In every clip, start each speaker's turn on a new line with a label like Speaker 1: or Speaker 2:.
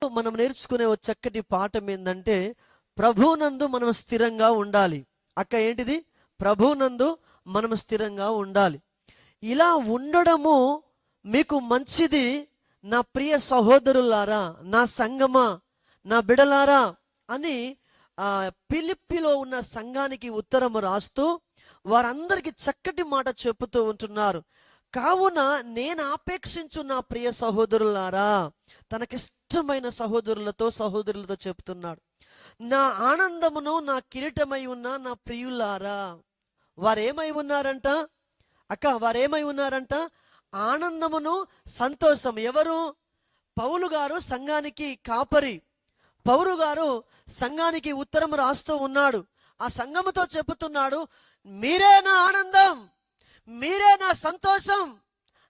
Speaker 1: మనం నేర్చుకునే ఒక చక్కటి పాఠం ఏంటంటే ప్రభువునందు మనం స్థిరంగా ఉండాలి. అక్క ఏంటిది? ప్రభువునందు మనం స్థిరంగా ఉండాలి. ఇలా ఉండడము మీకు మంచిది నా ప్రియ సహోదరులారా, నా సంగమా, నా బిడలారా అని ఫిలిప్పీలో ఉన్న సంఘానికి ఉత్తరం రాస్తూ వారందరికీ చక్కటి మాట చెప్పుతూ ఉంటున్నారు. కావున నేను ఆపేక్షించు నా ప్రియ సహోదరులారా, తనకిష్టమైన సహోదరులతో చెప్తున్నాడు, నా ఆనందమును నా కిరీటమై ఉన్న నా ప్రియులారా. వారేమై ఉన్నారంట అక్క? వారేమై ఉన్నారంట? ఆనందమును సంతోషం. ఎవరు? పౌలు గారు సంఘానికి కాపరి. పౌలు గారు సంఘానికి ఉత్తరం రాస్తూ ఉన్నాడు. ఆ సంఘముతో చెబుతున్నాడు, మీరే నా ఆనందం, మీరే నా సంతోషం,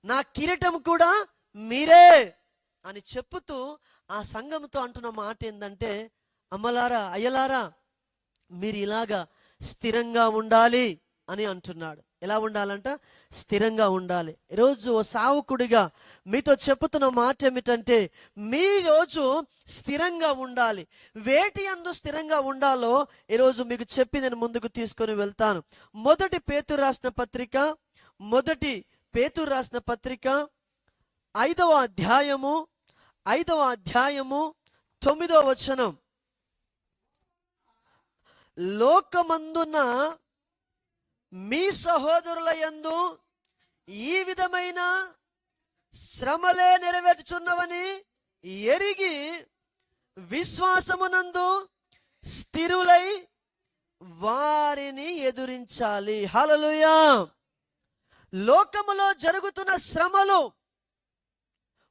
Speaker 1: నా కిరీటం కూడా మీరే అని చెప్పుతూ ఆ సంఘంతో అంటున్న మాట ఏంటంటే, అమ్మలారా, అయ్యలారా, మీరు ఇలాగా స్థిరంగా ఉండాలి అని అంటున్నాడు. ఎలా ఉండాలంట? స్థిరంగా ఉండాలి. ఈరోజు ఓ సావుకుడిగా మీతో చెప్పుతున్న మాట ఏమిటంటే, మీ రోజు స్థిరంగా ఉండాలి. వేటి యందు స్థిరంగా ఉండాలో ఈరోజు మీకు చెప్పి నేను ముందుకు తీసుకొని వెళ్తాను. మొదటి పేతురు రాసిన పత్రిక 5వ అధ్యాయము 9వ వచనం. లోకమందున మీ సహోదరుల యందు ఈ విధమైన శ్రమలే నెరవేర్చుచున్నవని ఎరిగి విశ్వాసమునందు స్థిరులై వారిని ఎదురించాలి. హల్లెలూయా. లోకములో జరుగుతున్న శ్రమలు,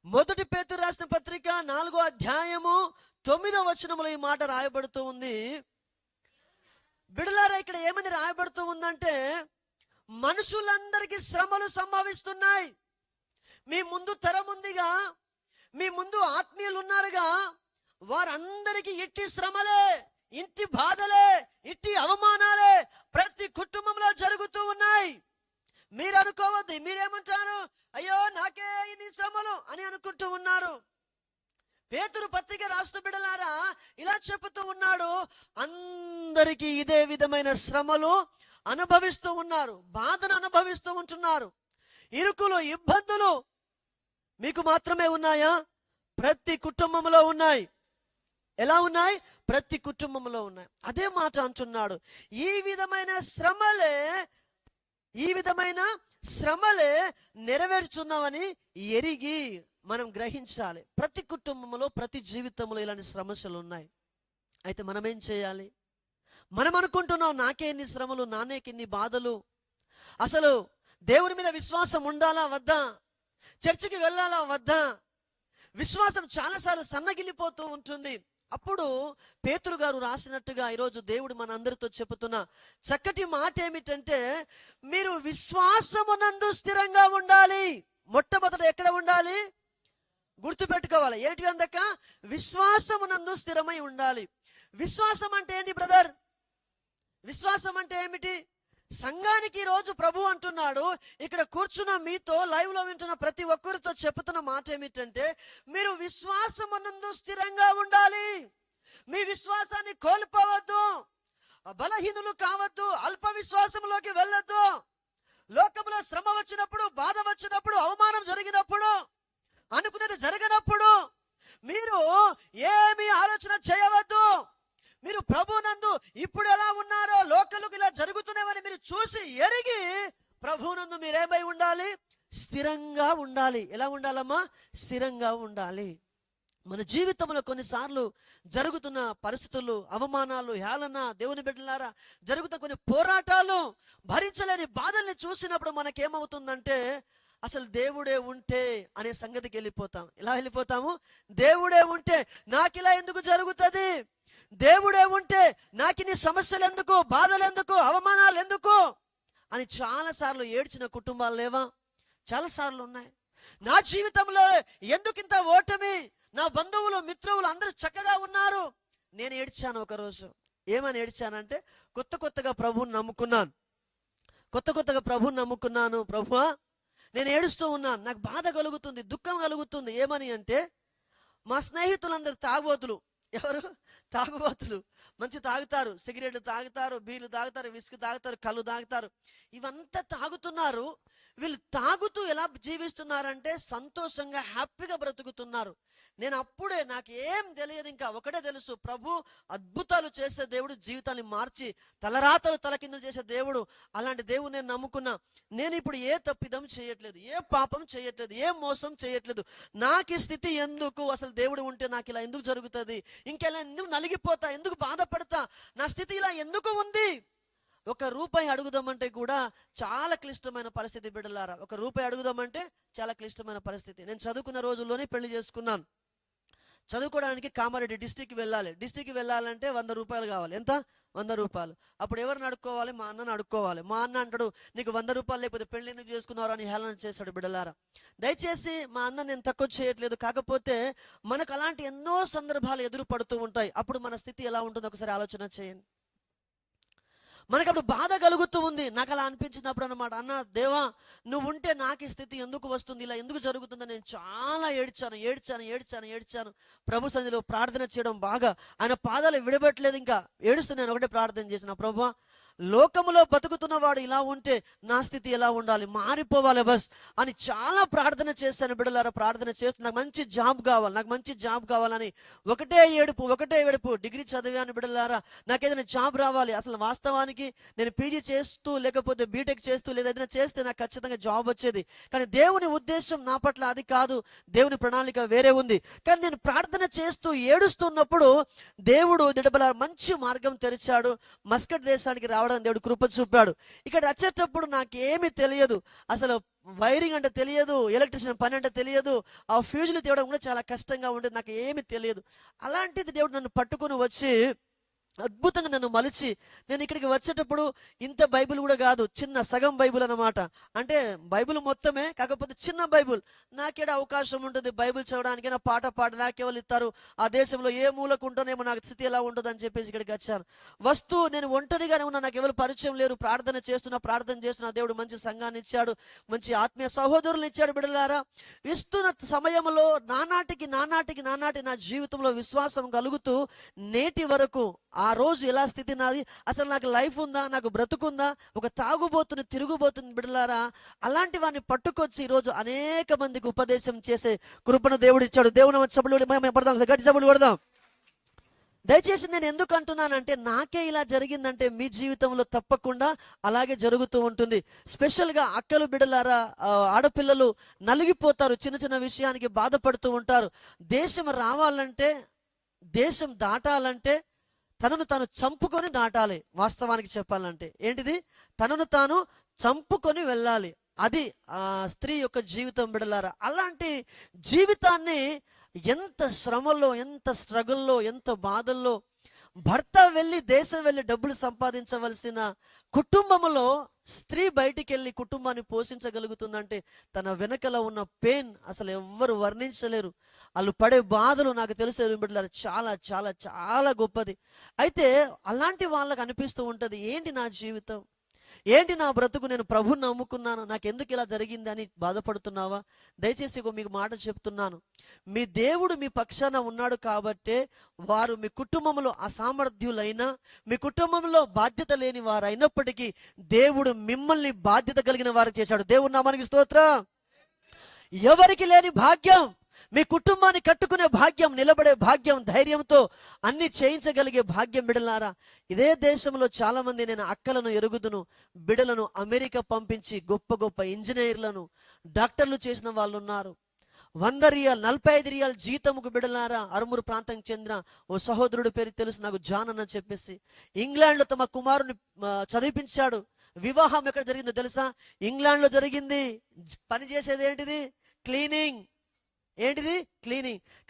Speaker 1: మొదటి పేతురు రాసిన పత్రిక 4వ అధ్యాయము 9వ వచనములో ఈ మాట రాయబడుతూ ఉంది. బిడలారా, ఇక్కడ ఏమని రాయబడుతూ ఉందంటే, మనుషులందరికీ శ్రమలు సంభవిస్తున్నాయి. మీ ముందు తరం ఉందిగా, మీ ముందు ఆత్మీయులు ఉన్నారుగా, వారందరికీ ఇట్టి శ్రమలే, ఇంటి బాధలే, ఇట్టి అవమానాలే ప్రతి కుటుంబంలో జరుగుతూ ఉన్నాయి. మీరు అనుకోవద్దు. మీరేమంటారు? అయ్యో నాకే ఇన్ని శ్రమలు అని అనుకుంటూ ఉన్నారు. పేతురు పత్రిక రాస్తూ బిడలారా ఇలా చెబుతూ ఉన్నాడు, అందరికీ ఇదే విధమైన శ్రమలు అనుభవిస్తూ ఉన్నారు, బాధను అనుభవిస్తూ ఉంటున్నారు. ఇరుకులు, ఇబ్బందులు మీకు మాత్రమే ఉన్నాయా? ప్రతి కుటుంబంలో ఉన్నాయి. ఎలా ఉన్నాయి? ప్రతి కుటుంబంలో ఉన్నాయి. అదే మాట అంటున్నాడు, ఈ విధమైన శ్రమలే నెరవేర్చున్నామని ఎరిగి మనం గ్రహించాలి. ప్రతి కుటుంబంలో, ప్రతి జీవితంలో ఇలాంటి సమస్యలు ఉన్నాయి. అయితే మనం ఏం చేయాలి? మనం అనుకుంటున్నాం, నాకే ఎన్ని శ్రమలు, నానేకి ఎన్ని బాధలు. అసలు దేవుని మీద విశ్వాసం ఉండాలా వద్దా? చర్చికి వెళ్ళాలా వద్దా? విశ్వాసం చాలాసార్లు సన్నగిల్లిపోతూ ఉంటుంది. అప్పుడు పేతురు గారు రాసినట్టుగా ఈరోజు దేవుడు మన అందరితో చెబుతున్న చక్కటి మాట ఏమిటంటే, మీరు విశ్వాసమునందు స్థిరంగా ఉండాలి. మొట్టమొదట ఎక్కడ ఉండాలి? గుర్తుపెట్టుకోవాలి. ఏంటి అందక? విశ్వాసమునందు స్థిరమై ఉండాలి. విశ్వాసం అంటే ఏంటి బ్రదర్? విశ్వాసం అంటే ఏమిటి? సంఘానికి రోజు ప్రభు అంటున్నాడు, ఇక్కడ కూర్చున్న మీతో, లైవ్ లో వింటున్న ప్రతి ఒక్కరితో చెప్తున్న మాట ఏమిటంటే, మీరు విశ్వాసమునందు స్థిరంగా ఉండాలి. మీ విశ్వాసాన్ని కోల్పోవద్దు, బలహీనులు కావద్దు, అల్ప విశ్వాసంలోకి వెళ్ళొద్దు. లోకంలో శ్రమ వచ్చినప్పుడు, బాధ వచ్చినప్పుడు, అవమానం జరిగినప్పుడు, అనుకునేది జరగనప్పుడు మీరు ఏమీ ఆలోచన చేయవద్దు. మీరు ప్రభువునందు ఇప్పుడు ఎలా ఉన్నారో లోకలకు ఇలా జరుగుతున్నామని మీరు చూసి ఎరిగి ప్రభువునందు మీరేమై ఉండాలి? స్థిరంగా ఉండాలి. ఎలా ఉండాలమ్మా? స్థిరంగా ఉండాలి. మన జీవితంలో కొన్నిసార్లు జరుగుతున్న పరిస్థితులు, అవమానాలు, హేళన, దేవుని బిడ్డలారా జరుగుతున్న కొన్ని పోరాటాలు, భరించలేని బాధల్ని చూసినప్పుడు మనకేమవుతుందంటే, అసలు దేవుడే ఉంటే అనే సంగతికి వెళ్ళిపోతాం. ఎలా వెళ్ళిపోతాము? దేవుడే ఉంటే నాకు ఇలా ఎందుకు జరుగుతుంది, దేవుడే ఉంటే నాకు ఇన్ని సమస్యలు ఎందుకు, బాధలు ఎందుకు, అవమానాలు ఎందుకు అని చాలాసార్లు ఏడ్చిన కుటుంబాలు లేవా? చాలాసార్లు ఉన్నాయి. నా జీవితంలో ఎందుకింత ఓటమి, నా బంధువులు, మిత్రువులు అందరూ చక్కగా ఉన్నారు, నేను ఏడ్చాను. ఒకరోజు ఏమని ఏడ్చానంటే, కొత్తగా ప్రభువుని నమ్ముకున్నాను. ప్రభువా నేను ఏడుస్తూ ఉన్నాను, నాకు బాధ కలుగుతుంది, దుఃఖం కలుగుతుంది. ఏమని అంటే, మా స్నేహితులందరూ తాగుబోతులు. ఎవరు? తాగుబోతులు. మంచి తాగుతారు, సిగరెట్లు తాగుతారు, బీర్లు తాగుతారు, విస్కీ తాగుతారు, కళ్ళు తాగుతారు. ఇవంతా తాగుతున్నారు. వీళ్ళు తాగుతూ ఎలా జీవిస్తున్నారంటే సంతోషంగా హ్యాపీగా బ్రతుకుతున్నారు. నేను అప్పుడే, నాకు ఏం తెలియదు, ఇంకా ఒకటే తెలుసు, ప్రభు అద్భుతాలు చేసే దేవుడు, జీవితాన్ని మార్చి తలరాతలు తలకిందులు చేసే దేవుడు. అలాంటి దేవుడు నేను నమ్ముకున్నా. నేను ఇప్పుడు ఏ తప్పిదం చేయట్లేదు, ఏ పాపం చేయట్లేదు, ఏ మోసం చేయట్లేదు. నాకు ఈ స్థితి ఎందుకు? అసలు దేవుడు ఉంటే నాకు ఇలా ఎందుకు జరుగుతుంది? ఇంకెలా ఎందుకు నలిగిపోతా, ఎందుకు బాధపడతా, నా స్థితి ఇలా ఎందుకు ఉంది? ₹1 అడుగుదామంటే కూడా చాలా క్లిష్టమైన పరిస్థితి బిడ్డలారా. ₹1 అడుగుదామంటే చాలా క్లిష్టమైన పరిస్థితి. నేను చదువుకున్న రోజుల్లోనే పెళ్లి చేసుకున్నాను. చదువుకోవడానికి కామారెడ్డి డిస్టిక్కి వెళ్ళాలి. డిస్టిక్కి వెళ్ళాలంటే ₹100 కావాలి. ఎంత? ₹100. అప్పుడు ఎవరిని అడుక్కోవాలి? మా అన్నను అడుక్కోవాలి. మా అన్న అంటాడు, నీకు ₹100 లేకపోతే పెళ్లి ఎందుకు చేసుకున్నావు అని హేళన చేశాడు. బిడ్డలారా, దయచేసి మా అన్న నేను తక్కువ చేయట్లేదు, కాకపోతే మనకు అలాంటి ఎన్నో సందర్భాలు ఎదురు పడుతూ ఉంటాయి. అప్పుడు మన స్థితి ఎలా ఉంటుందో ఒకసారి ఆలోచన చేయండి. మనకు అప్పుడు బాధ కలుగుతూ ఉంది. నాకు అలా అనిపించినప్పుడు అన్నమాట, అన్న దేవా నువ్వు ఉంటే నాకు ఈ స్థితి ఎందుకు వస్తుంది, ఇలా ఎందుకు జరుగుతుందని నేను చాలా ఏడ్చాను. ప్రభు సన్నిధిలో ప్రార్థన చేయడం, బాగా ఆయన పాదాలు విడబెట్టలేదు. ఇంకా ఏడుస్తూ నేను ఒకటే ప్రార్థన చేసిన, ప్రభువా లోకములో బతుకుతున్నవాడు ఇలా ఉంటే నా స్థితి ఎలా ఉండాలి, మారిపోవాలి బస్ అని చాలా ప్రార్థన చేశాను. బిడ్డలారా, ప్రార్థన చేస్తూ నాకు మంచి జాబ్ కావాలని ఒకటే ఏడుపు. డిగ్రీ చదివాను బిడ్డలారా, నాకు ఏదైనా జాబ్ రావాలి. అసలు వాస్తవానికి నేను పీజీ చేస్తూ లేకపోతే బీటెక్ చేస్తూ లేదా ఏదైనా చేస్తే నాకు ఖచ్చితంగా జాబ్ వచ్చేది. కానీ దేవుని ఉద్దేశం నా పట్ల అది కాదు, దేవుని ప్రణాళిక వేరే ఉంది. కానీ నేను ప్రార్థన చేస్తూ ఏడుస్తున్నప్పుడు దేవుడు దిడబల మంచి మార్గం తెరిచాడు. మస్కట్ దేశానికి రావడం దేవుడు కృప చూపాడు. ఇక్కడ వచ్చేటప్పుడు నాకేమీ తెలియదు, అసలు వైరింగ్ అంటే తెలియదు, ఎలక్ట్రిషియన్ పని అంటే తెలియదు, ఆ ఫ్యూజులు తేవడం కూడా చాలా కష్టంగా ఉండేది, నాకు ఏమీ తెలియదు. అలాంటిది దేవుడు నన్ను పట్టుకుని వచ్చి అద్భుతంగా నన్ను మలిచి, నేను ఇక్కడికి వచ్చేటప్పుడు ఇంత బైబిల్ కూడా కాదు, చిన్న సగం బైబిల్ అన్నమాట. అంటే బైబిల్ మొత్తమే, కాకపోతే చిన్న బైబిల్. నాకేడ అవకాశం ఉంటుంది బైబిల్ చదవడానికి, నా పాట నాకెవరు ఇస్తారు, ఆ దేశంలో ఏ మూలకు ఉంటానేమో, నాకు స్థితి ఎలా ఉంటుంది అని చెప్పేసి ఇక్కడికి వచ్చాను. నేను ఒంటరిగానే ఉన్నా, నాకు ఎవరు పరిచయం లేరు. ప్రార్థన చేస్తున్నా, దేవుడు మంచి సంఘాన్ని ఇచ్చాడు, మంచి ఆత్మీయ సహోదరులు ఇచ్చాడు. బిడ్డలారా, ఇస్తున్న సమయంలో నానాటికి నా జీవితంలో విశ్వాసం కలుగుతూ నేటి వరకు ఆ రోజు ఎలా స్థితి నాది, అసలు నాకు లైఫ్ ఉందా, నాకు బ్రతుకుందా, ఒక తిరుగుబోతుంది బిడ్డలారా. అలాంటి వారిని పట్టుకొచ్చి ఈరోజు అనేక మందికి ఉపదేశం చేసే కృపను దేవుడు ఇచ్చాడు. దేవుని గట్టి చప్పులు కొడదాం. దయచేసి నేను ఎందుకు అంటున్నానంటే, నాకే ఇలా జరిగిందంటే మీ జీవితంలో తప్పకుండా అలాగే జరుగుతూ ఉంటుంది. స్పెషల్గా అక్కలు బిడ్డలారా, ఆడపిల్లలు నలిగిపోతారు, చిన్న విషయానికి బాధపడుతూ ఉంటారు. దేశం దాటాలంటే తనను తాను చంపుకొని దాటాలి. వాస్తవానికి చెప్పాలంటే ఏంటిది? తనను తాను చంపుకొని వెళ్ళాలి. అది ఆ స్త్రీ యొక్క జీవితం బిడ్డలారా. అలాంటి జీవితాన్ని ఎంత శ్రమల్లో, ఎంత స్ట్రగుల్లో, ఎంత బాధల్లో, భర్త దేశం వెళ్ళి డబ్బులు సంపాదించవలసిన కుటుంబంలో స్త్రీ బయటికి వెళ్ళి కుటుంబాన్ని పోషించగలుగుతుందంటే తన వెనకల ఉన్న పెయిన్ అసలు ఎవ్వరు వర్ణించలేరు. వాళ్ళు పడే బాధలు నాకు తెలుసు బిడ్డలారా, చాలా చాలా చాలా గొప్పది. అయితే అలాంటి వాళ్ళకి అనిపిస్తూ ఉంటుంది, ఏంటి నా జీవితం, ఏంటి నా బ్రతుకు, నేను ప్రభుని నమ్ముకున్నాను, నాకు ఎందుకు ఇలా జరిగింది అని బాధపడుతున్నావా? దయచేసి మీకు మాట చెప్తున్నాను, మీ దేవుడు మీ పక్షాన ఉన్నాడు కాబట్టే వారు మీ కుటుంబంలో అసామర్థ్యులైనా, మీ కుటుంబంలో బాధ్యత లేని వారు అయినప్పటికీ దేవుడు మిమ్మల్ని బాధ్యత కలిగిన వారు చేశాడు. దేవుని నామానికి స్తోత్రం. ఎవరికి లేని భాగ్యం, మీ కుటుంబాన్ని కట్టుకునే భాగ్యం, నిలబడే భాగ్యం, ధైర్యంతో అన్ని చేయించగలిగే భాగ్యం బిడ్డలారా. ఇదే దేశంలో చాలా మంది నేను అక్కలను ఎరుగుదును, బిడ్డలను అమెరికా పంపించి గొప్ప గొప్ప ఇంజనీర్లను, డాక్టర్లు చేసిన వాళ్ళు ఉన్నారు. 100 రియాల్ 45 రియాల్ జీతముకు బిడ్డలారా. అరుమూరు ప్రాంతానికి చెందిన ఓ సహోదరుడు పేరు తెలుసు నాకు, జాన్ అని చెప్పేసి, ఇంగ్లాండ్లో తమ కుమారుని చదివించాడు. వివాహం ఎక్కడ జరిగిందో తెలుసా? ఇంగ్లాండ్లో జరిగింది. పని చేసేది ఏంటిది? క్లీనింగ్.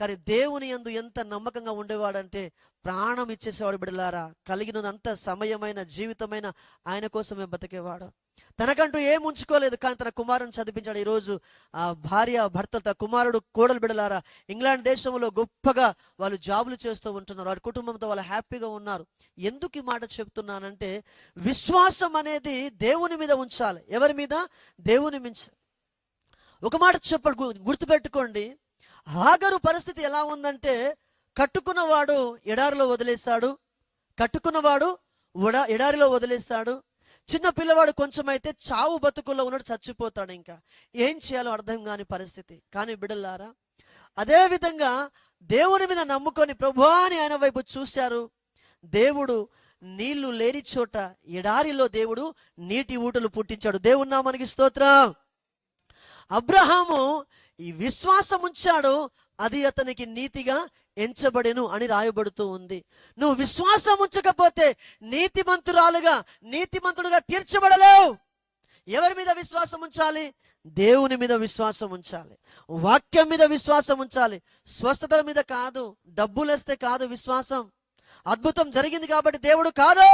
Speaker 1: కానీ దేవుని యందు ఎంత నమ్మకంగా ఉండేవాడంటే ప్రాణం ఇచ్చేసేవాడు బిడ్డలారా. కలిగినంత సమయమైన జీవితమైన ఆయన కోసమే బతికేవాడు. తనకంటూ ఏం ఉంచుకోలేదు, కానీ తన కుమారుని చదివించాడు. ఈరోజు ఆ భార్య భర్త, తన కుమారుడు కోడలు బిడ్డలారా ఇంగ్లాండ్ దేశంలో గొప్పగా వాళ్ళు జాబులు చేస్తూ ఉంటున్నారు. వారి కుటుంబంతో వాళ్ళు హ్యాపీగా ఉన్నారు. ఎందుకు ఈ మాట చెప్తున్నానంటే, విశ్వాసం అనేది దేవుని మీద ఉంచాలి. ఎవరి మీద? దేవుని మీద. ఒక మాట గుర్తుపెట్టుకోండి, హాగరు పరిస్థితి ఎలా ఉందంటే, కట్టుకున్నవాడు ఎడారిలో వదిలేశాడు, కట్టుకున్నవాడు ఎడారిలో వదిలేశాడు. చిన్న పిల్లవాడు కొంచెం అయితే చావు బతుకుల్లో ఉన్నాడు, చచ్చిపోతాడు. ఇంకా ఏం చేయాలో అర్థం కాని పరిస్థితి. కానీ బిడ్డలారా, అదే విధంగా దేవుని మీద నమ్ముకొని ప్రభువా అని ఆయన వైపు చూశారు. దేవుడు నీళ్లు లేని చోట ఎడారిలో దేవుడు నీటి ఊటలు పుట్టించాడు. దేవుని నామానికి స్తోత్రం. అబ్రహాము ఈ విశ్వాసం ఉంచాడు, అది అతనికి నీతిగా ఎంచబడెను అని రాయబడుతూ ఉంది. నువ్వు విశ్వాసం ఉంచకపోతే నీతిమంతుడుగా తీర్చబడలేవు. ఎవరి మీద విశ్వాసం ఉంచాలి? దేవుని మీద విశ్వాసం ఉంచాలి, వాక్యం మీద విశ్వాసం ఉంచాలి. స్వస్థతల మీద కాదు, డబ్బులు వస్తే కాదు విశ్వాసం. అద్భుతం జరిగింది కాబట్టి దేవుడు కాదు,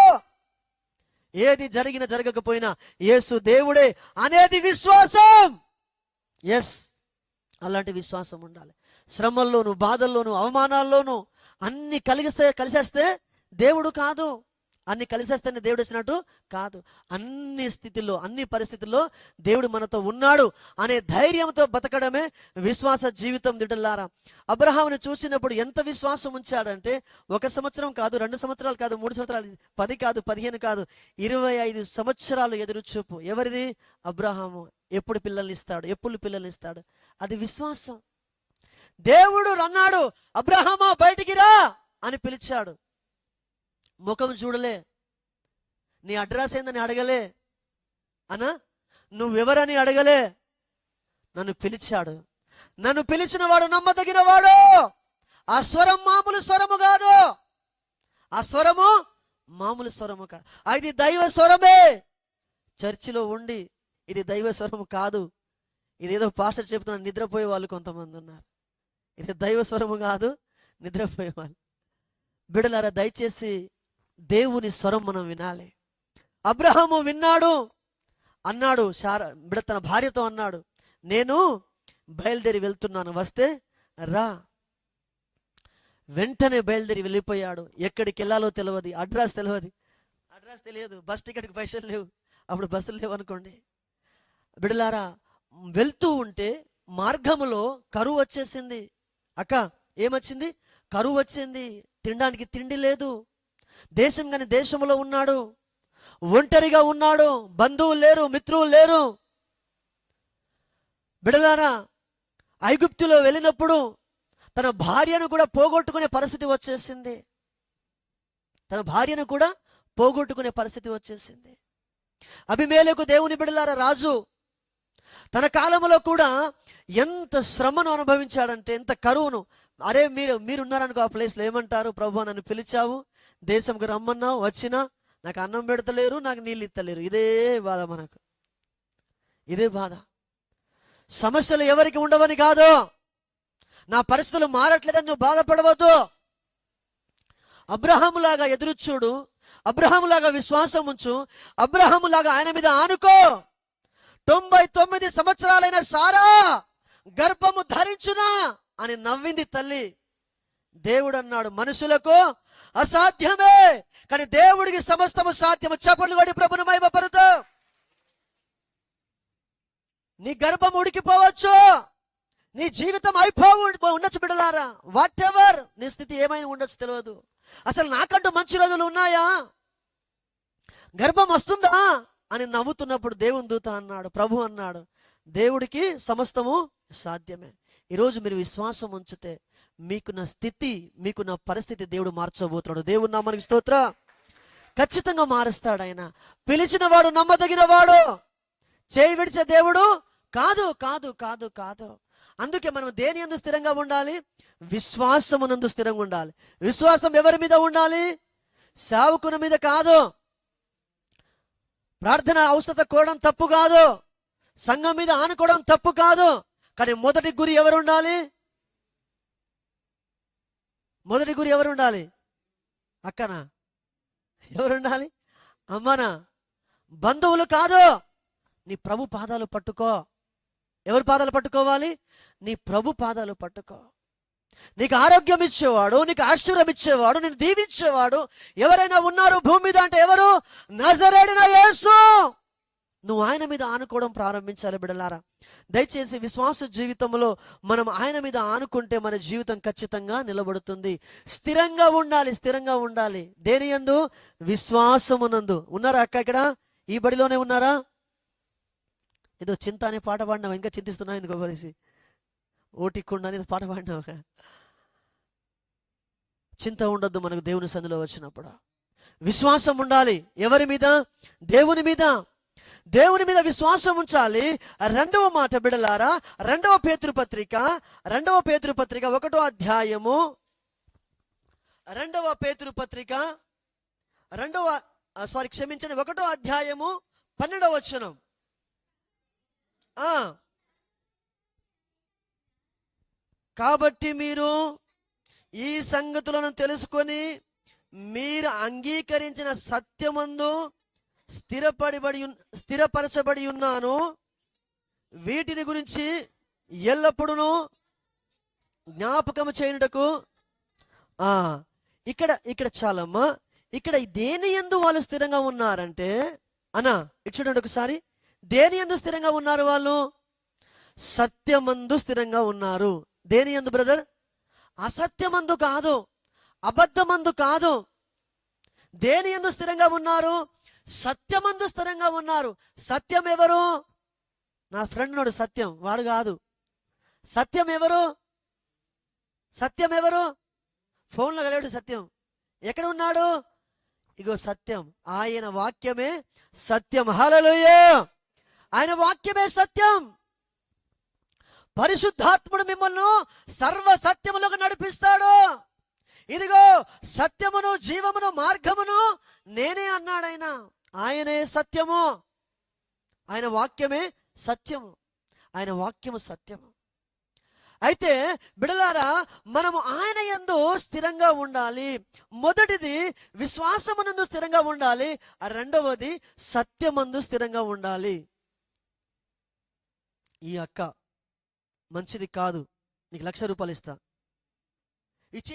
Speaker 1: ఏది జరిగినా జరగకపోయినా యేసు దేవుడే అనేది విశ్వాసం. ఎస్, అలాంటి విశ్వాసం ఉండాలి. శ్రమల్లోను, బాధల్లోను, అవమానాల్లోనూ అన్ని కలిసేస్తే దేవుడు కాదు. అన్ని కలిసేస్తేనే దేవుడు వచ్చినట్టు కాదు. అన్ని స్థితిలో, అన్ని పరిస్థితుల్లో దేవుడు మనతో ఉన్నాడు అనే ధైర్యంతో బతకడమే విశ్వాస జీవితం. దిడ్డలారా, అబ్రహాముని చూసినప్పుడు ఎంత విశ్వాసం ఉంచాడంటే, 1 సంవత్సరం కాదు, 2 సంవత్సరాలు కాదు, 3 సంవత్సరాలు, 10 కాదు, 15 కాదు, 25 సంవత్సరాలు ఎదురు చూపు. ఎవరిది? అబ్రహాము. ఎప్పుడు పిల్లల్ని ఇస్తాడు? అది విశ్వాసం. దేవుడు అన్నాడు, అబ్రహామా బయటికి రా అని పిలిచాడు. ముఖం చూడలే, నీ అడ్రస్ ఏందని అడగలే, నువ్వెవరని అడగలే. నన్ను పిలిచాడు. నన్ను పిలిచిన వాడు నమ్మదగిన వాడు. ఆ స్వరం మామూలు స్వరము కాదు, ఆ స్వరము మామూలు స్వరము కాదు, అది దైవ స్వరమే. చర్చిలో ఉండి ఇది దైవ స్వరము కాదు, ఇదేదో పాస్టర్ చెప్తున్నా నిద్రపోయే వాళ్ళు కొంతమంది ఉన్నారు. ఇది దైవ స్వరము కాదు, నిద్రపోయే వాళ్ళు. బిడలారా, దయచేసి దేవుని స్వరం మనం వినాలి. అబ్రహాము విన్నాడు, అన్నాడు. తన భార్యతో అన్నాడు, నేను బయలుదేరి వెళ్తున్నాను, వస్తే రా. వెంటనే బయలుదేరి వెళ్ళిపోయాడు. ఎక్కడికి వెళ్ళాలో తెలియదు, అడ్రస్ తెలియదు, బస్ టికెట్కి పైసలు లేవు, అప్పుడు బస్సులు లేవు అనుకోండి. బిడలారా, వెళ్తూ ఉంటే మార్గములో కరువు వచ్చేసింది. అక్క, ఏమొచ్చింది? కరువు వచ్చింది. తినడానికి తిండి లేదు. దేశం కాని దేశంలో ఉన్నాడు, ఒంటరిగా ఉన్నాడు, బంధువులు లేరు, మిత్రులు లేరు. బిడలారా, ఐగుప్తులో వెళ్ళినప్పుడు తన భార్యను కూడా పోగొట్టుకునే పరిస్థితి వచ్చేసింది. అబీమెలెకు దేవుని బిడలారా రాజు, తన కాలంలో కూడా ఎంత శ్రమను అనుభవించాడంటే, ఎంత కరువును. అరే, మీరున్నారనుకో ఆ ప్లేస్లో ఏమంటారు? ప్రభువా, నన్ను పిలిచావు, దేశంకి రమ్మన్నావు, వచ్చినా నాకు అన్నం పెడతలేరు, నాకు నీళ్ళు ఇత్తలేరు. ఇదే బాధ మనకు, ఇదే బాధ. సమస్యలు ఎవరికి ఉండవని కాదు, నా పరిస్థితులు మారట్లేదని నువ్వు బాధపడవద్దు. అబ్రహాములాగా ఎదురు చూడు, అబ్రహాములాగా విశ్వాసం ఉంచు, అబ్రహాములాగా ఆయన మీద ఆనుకో. 99 సంవత్సరాలైన సారా గర్భము ధరించునా అని నవ్వింది తల్లి. దేవుడు అన్నాడు, మనుషులకు అసాధ్యమే, కానీ దేవుడికి సమస్తము సాధ్యము. చప్పట్లు కొట్టి ప్రభువును మహిమపరుతూ. నీ గర్భం ఉడికిపోవచ్చు, నీ జీవితం ఉండొచ్చు బిడ్డలారా. వాట్ ఎవర్ నీ స్థితి ఏమైనా ఉండొచ్చు, తెలియదు. అసలు నాకంటూ మంచి రోజులు ఉన్నాయా, గర్భం వస్తుందా అని నవ్వుతున్నప్పుడు దేవుని దూత అన్నాడు, ప్రభు అన్నాడు, దేవుడికి సమస్తము సాధ్యమే. ఈరోజు మీరు విశ్వాసం ఉంచితే మీకున్న స్థితి, మీకున్న పరిస్థితి దేవుడు మార్చబోతున్నాడు. దేవుని నామానికి స్తోత్రం. ఖచ్చితంగా మారుస్తాడు ఆయన. పిలిచిన వాడు నమ్మదగిన వాడు, చేయి విడిచే దేవుడు కాదు కాదు కాదు కాదు. అందుకే మనం దేని యందు స్థిరంగా ఉండాలి? విశ్వాసమునందు స్థిరంగా ఉండాలి. విశ్వాసం ఎవరి మీద ఉండాలి? సేవకుని మీద కాదు. ప్రార్థన అవసరత కోరడం తప్పు కాదు, సంఘం మీద ఆనుకోవడం తప్పు కాదు. కానీ మొదటి గురి ఎవరు ఉండాలి? మొదటి గురి ఎవరు ఉండాలి? అక్కనా? ఎవరుండాలి? అమ్మనా? బంధువులు కాదు. నీ ప్రభు పాదాలు పట్టుకో. ఎవరి పాదాలు పట్టుకోవాలి? నీ ప్రభు పాదాలు పట్టుకో. నీకు ఆరోగ్యం ఇచ్చేవాడు, నీకు ఆశీర్వాదం ఇచ్చేవాడు, నిన్ను దీవించేవాడు ఎవరైనా ఉన్నారు భూమి మీద అంటే ఎవరు? నజరేయుడైన యేసు. నువ్వు ఆయన మీద ఆనుకోవడం ప్రారంభించాలి బిడ్డలారా. దయచేసి విశ్వాస జీవితంలో మనం ఆయన మీద ఆనుకుంటే మన జీవితం ఖచ్చితంగా నిలబడుతుంది. స్థిరంగా ఉండాలి, స్థిరంగా ఉండాలి. దేని యందు? విశ్వాసమునందు. ఉన్నారా అక్క? ఇక్కడ ఈ బడిలోనే ఉన్నారా? ఏదో చింత అనే పాట పాడినావు, ఇంకా చింతిస్తున్నావు ఎందుకో పరిసి. ఓటికుండా అనేది పాట పాడినావు. చింత ఉండొద్దు మనకు దేవుని సన్నిధిలో వచ్చినప్పుడు. విశ్వాసం ఉండాలి. ఎవరి మీద? దేవుని మీద. దేవుని మీద విశ్వాసం ఉంచాలి. రెండవ మాట బిడలారా, రెండవ పేతురు పత్రిక 1వ అధ్యాయము, రెండవ పేతురు పత్రిక 1వ అధ్యాయము 12వ వచనం. కాబట్టి మీరు ఈ సంగతులను తెలుసుకొని మీరు అంగీకరించిన సత్యమందు స్థిరపరచబడి ఉన్నాను. వీటిని గురించి ఎల్లప్పుడూ జ్ఞాపకము చేయుటకు. ఇక్కడ చాలమ్మా. ఇక్కడ దేని యందు వాళ్ళు స్థిరంగా ఉన్నారంటే అన్నా ఇటు చూడండి ఒకసారి. దేని యందు స్థిరంగా ఉన్నారు వాళ్ళు? సత్యమందు స్థిరంగా ఉన్నారు. దేని యందు బ్రదర్? అసత్యమందు కాదు, అబద్ధమందు కాదు. దేని యందు స్థిరంగా ఉన్నారు? సత్యమందు స్థిరంగా ఉన్నారు. సత్యం ఎవరు? నా ఫ్రెండ్ నోడు సత్యం, వాడు కాదు. సత్యం ఎవరు? సత్యం ఎవరు? ఫోన్లో కలిగాడు సత్యం. ఎక్కడ ఉన్నాడు? ఇగో సత్యం. ఆయన వాక్యమే సత్యం. హల్లెలూయా! ఆయన వాక్యమే సత్యం. పరిశుద్ధాత్ముడు మిమ్మల్ని సర్వ సత్యములకు నడిపిస్తాడు. ఇదిగో సత్యమును, జీవమును, మార్గమును నేనే అన్నాడు ఆయన. ఆయనే సత్యము. ఆయన వాక్యమే సత్యము. ఆయన వాక్యము సత్యము. అయితే బిడలారా, మనము ఆయన యందు స్థిరంగా ఉండాలి. మొదటిది విశ్వాసమునందు స్థిరంగా ఉండాలి. రెండవది సత్యమందు స్థిరంగా ఉండాలి. ఈ అక్క మంచిది కాదు, నీకు 1,00,000 రూపాయలు ఇస్తా, ఇచ్చే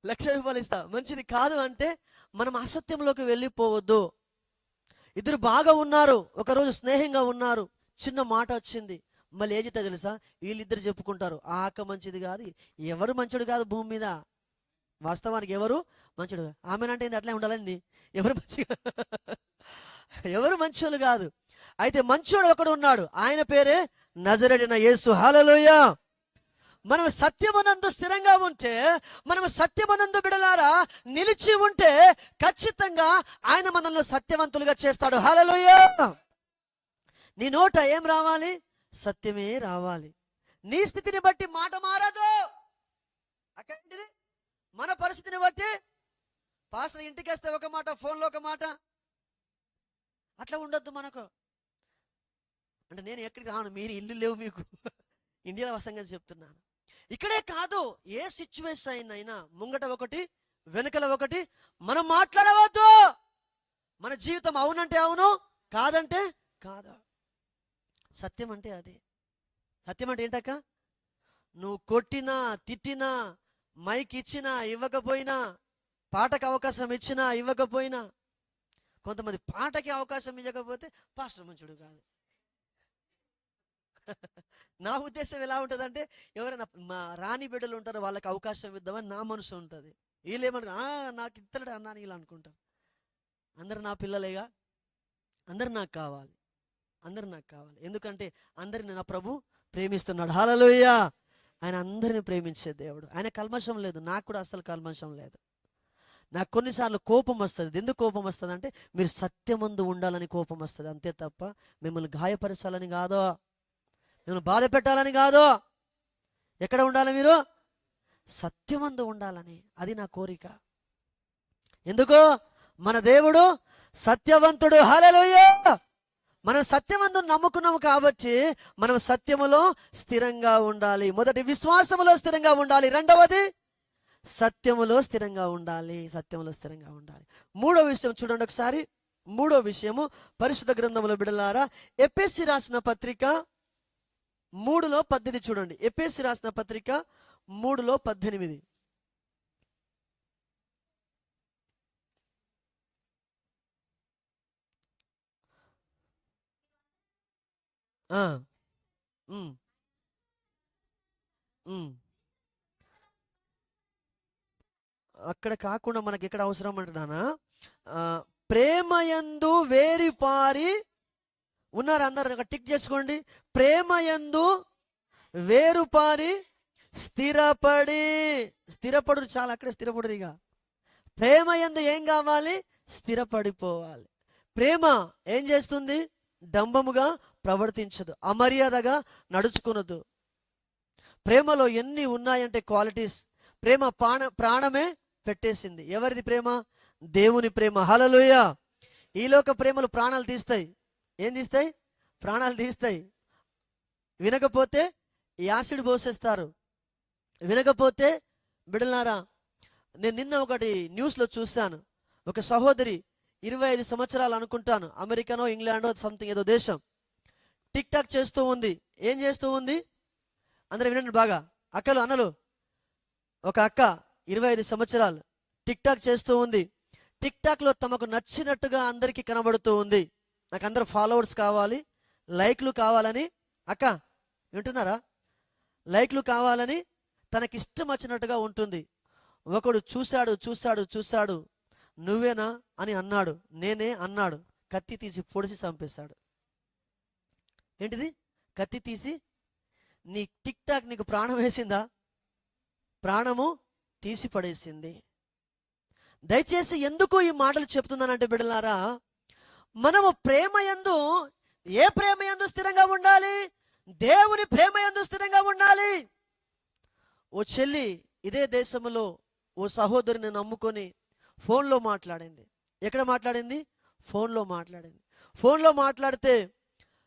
Speaker 1: ₹1,00,000 ఇస్తా, మంచిది కాదు అంటే మనం అసత్యంలోకి వెళ్ళిపోవద్దు. ఇద్దరు బాగా ఉన్నారు, ఒకరోజు స్నేహంగా ఉన్నారు, చిన్న మాట వచ్చింది. మళ్ళీ ఏం చేస్తా తెలుసా? వీళ్ళిద్దరు చెప్పుకుంటారు, ఆ అక్క మంచిది కాదు, ఎవరు మంచోడు కాదు భూమి మీద. వాస్తవానికి ఎవరు మంచోడు? ఆమెనంటే అట్లే ఉండాలండి. ఎవరు మంచోళ్ళు కాదు. అయితే మంచోడు ఒకడు ఉన్నాడు, ఆయన పేరే నజరేయుడైన యేసు. హల్లెలూయా! మనం సత్యమునందు స్థిరంగా ఉంటే, మనం సత్యమునందు బిడలారా నిలిచి ఉంటే ఖచ్చితంగా ఆయన మనల్ని సత్యవంతులుగా చేస్తాడు. హల్లెలూయా! నీ నోట ఏం రావాలి? సత్యమే రావాలి. నీ స్థితిని బట్టి మాట మారదు. అక్కడిది మన పరిస్థితిని బట్టి పాస్టర్ ఇంటికి వస్తే ఒక మాట, ఫోన్లో ఒక మాట, అట్లా ఉండొద్దు మనకు. అంటే నేను ఎక్కడికి రాను, మీరు ఇల్లు లేవు మీకు, ఇండియాలో వసంగా చెప్తున్నాను. ఇక్కడే కాదు, ఏ సిచ్యువేషన్ అయినా ముంగట ఒకటి, వెనుకల ఒకటి మనం మాట్లాడవద్దు. మన జీవితం అవునంటే అవును, కాదంటే కాదు. సత్యం అంటే అదే. సత్యం అంటే ఏంటక్క? నువ్వు కొట్టినా, తిట్టినా, మైక్ ఇచ్చినా, ఇవ్వకపోయినా, పాటకు అవకాశం ఇచ్చినా, ఇవ్వకపోయినా, కొంతమంది పాటకి అవకాశం ఇవ్వకపోతే పాస్టర్ మంచుడు కాదు. నా ఉద్దేశం ఎలా ఉంటుందంటే, ఎవరైనా మా రాణి బిడ్డలు ఉంటారో వాళ్ళకి అవకాశం ఇద్దామని నా మనసు ఉంటుంది. వీళ్ళేమంటారు, నాకు ఇత్తలేడు అన్నాను ఇలా అనుకుంటారు. అందరు నా పిల్లలేగా, అందరు నాకు కావాలి, అందరు నాకు కావాలి. ఎందుకంటే అందరిని నా ప్రభు ప్రేమిస్తున్నాడు. హల్లెలూయా! ఆయన అందరిని ప్రేమించే దేవుడు. ఆయన కల్మషం లేదు, నాకు కూడా అసలు కల్మషం లేదు. నాకు కొన్నిసార్లు కోపం వస్తుంది. ఎందుకు కోపం వస్తుంది అంటే, మీరు సత్యమందు ఉండాలని కోపం వస్తుంది, అంతే తప్ప మిమ్మల్ని గాయపరచాలని కాదో, మిమ్మల్ని బాధ పెట్టాలని కాదో. ఎక్కడ ఉండాలి? మీరు సత్యమందు ఉండాలని. అది నా కోరిక. ఎందుకు? మన దేవుడు సత్యవంతుడు. హల్లెలూయా! మనం సత్యమందు నమ్ముకున్నాము కాబట్టి మనం సత్యములో స్థిరంగా ఉండాలి. మొదటి విశ్వాసములో స్థిరంగా ఉండాలి. రెండవది సత్యములో స్థిరంగా ఉండాలి. సత్యములో స్థిరంగా ఉండాలి. మూడో విషయం చూడండి ఒకసారి. మూడో విషయము పరిశుద్ధ గ్రంథములో బిడలారా, ఎఫెసీ రాసిన పత్రిక 3:18 చూడండి. ఎఫెసీ రాసిన పత్రిక 3:18. ఆ, ఉమ్, ఉమ్. అక్కడ కాకుండా మనకి ఎక్కడ అవసరం అంటున్నానా? ఆ, ప్రేమయందు వేరిపారి ఉన్నారు అందరు, ఒక టిక్ చేసుకోండి. ప్రేమయందు వేరుపారి స్థిరపడి. స్థిరపడు చాలా, అక్కడే స్థిరపడు ఇక. ప్రేమయందు ఏం కావాలి? స్థిరపడిపోవాలి. ప్రేమ ఏం చేస్తుంది? డంబముగా ప్రవర్తించదు, అమర్యాదగా నడుచుకునదు. ప్రేమలో ఎన్ని ఉన్నాయంటే క్వాలిటీస్. ప్రేమ ప్రాణమే పెట్టేసింది. ఎవరిది ప్రేమ? దేవుని ప్రేమ. హల్లెలూయా. ఈలోక ప్రేమలు ప్రాణాలు తీస్తాయి. ఏం తీస్తాయి? ప్రాణాలు తీస్తాయి. వినకపోతే యాసిడ్ పోసేస్తారు. వినకపోతే బిడలారా, నేను నిన్న ఒకటి న్యూస్లో చూశాను. ఒక సహోదరి 25 సంవత్సరాలు అనుకుంటాను, అమెరికానో ఇంగ్లాండో సంథింగ్ ఏదో దేశం, టిక్ టాక్ చేస్తూ ఉంది. ఏం చేస్తూ ఉంది? అందరూ వినండి బాగా, అక్కలు అన్నలు. ఒక అక్క 25 సంవత్సరాలు టిక్ టాక్ చేస్తూ ఉంది. టిక్ టాక్లో తమకు నచ్చినట్టుగా అందరికీ కనబడుతూ ఉంది. నాకు అందరు ఫాలోవర్స్ కావాలి, లైక్లు కావాలని. అక్క వింటున్నారా? లైక్లు కావాలని తనకిష్టం వచ్చినట్టుగా ఉంటుంది. ఒకడు చూశాడు చూశాడు చూశాడు, నువ్వేనా అని అన్నాడు. నేనే అన్నాడు. కత్తి తీసి పొడిచి చంపేశాడు. ఏంటిది? కత్తి తీసి. నీ టిక్ టాక్ నీకు ప్రాణం వేసిందా? ప్రాణము తీసి పడేసింది. దయచేసి ఎందుకు ఈ మాటలు చెప్తున్నానంటే బిడ్డలారా, మనము ప్రేమయందు, ఏ ప్రేమయందు స్థిరంగా ఉండాలి? దేవుని ప్రేమయందు స్థిరంగా ఉండాలి. ఓ చెల్లి ఇదే దేశంలో ఓ సహోదరుని నమ్ముకొని ఫోన్లో మాట్లాడింది. ఎక్కడ మాట్లాడింది? ఫోన్లో మాట్లాడింది. ఫోన్లో మాట్లాడితే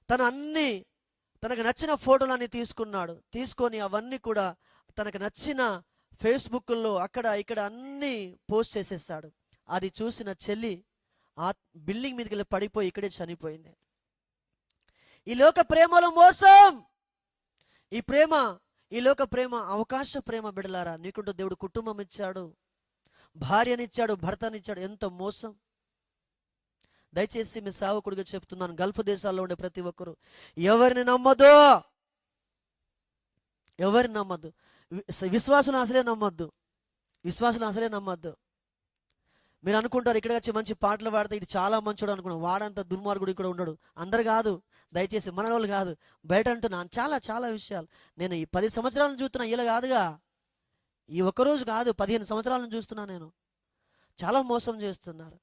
Speaker 1: తనకు నచ్చిన ఫోటోలన్నీ తీసుకున్నాడు. తీసుకొని అవన్నీ కూడా తనకు నచ్చిన ఫేస్బుక్లో అక్కడ ఇక్కడ అన్నీ పోస్ట్ చేసేసాడు. అది చూసిన చెల్లి ఆ బిల్డింగ్ మీదకి వెళ్ళి పడిపోయి ఇక్కడే చనిపోయింది. ఈ లోక ప్రేమలో మోసం. ఈ లోక ప్రేమ అవకాశ ప్రేమ. బిడలారా, నీకుంటూ దేవుడు కుటుంబం ఇచ్చాడు, భార్యనిచ్చాడు, భర్తనిచ్చాడు. ఎంత మోసం! దయచేసి మీ సేవకుడిగా చెప్తున్నాను, గల్ఫ్ దేశాల్లో ఉండే ప్రతి ఒక్కరు ఎవరిని నమ్మదు, ఎవరిని నమ్మద్దు. విశ్వాసులు అసలే నమ్మద్దు, విశ్వాసులు అసలే నమ్మద్దు. మీరు అనుకుంటారు ఇక్కడ వచ్చి మంచి పాటలు పాడితే ఇది చాలా మంచోడు అనుకున్నాం. వాడంత దుర్మార్గుడు ఇక్కడ ఉండడు. అందరు కాదు, దయచేసి మన వాళ్ళు కాదు, బయట అంటున్నాను. చాలా చాలా విషయాలు నేను ఈ 10 సంవత్సరాలను చూస్తున్నా. ఇలా కాదుగా, ఈ ఒక్కరోజు కాదు, 15 సంవత్సరాలను చూస్తున్నా నేను. చాలా మోసం చేస్తున్నారు.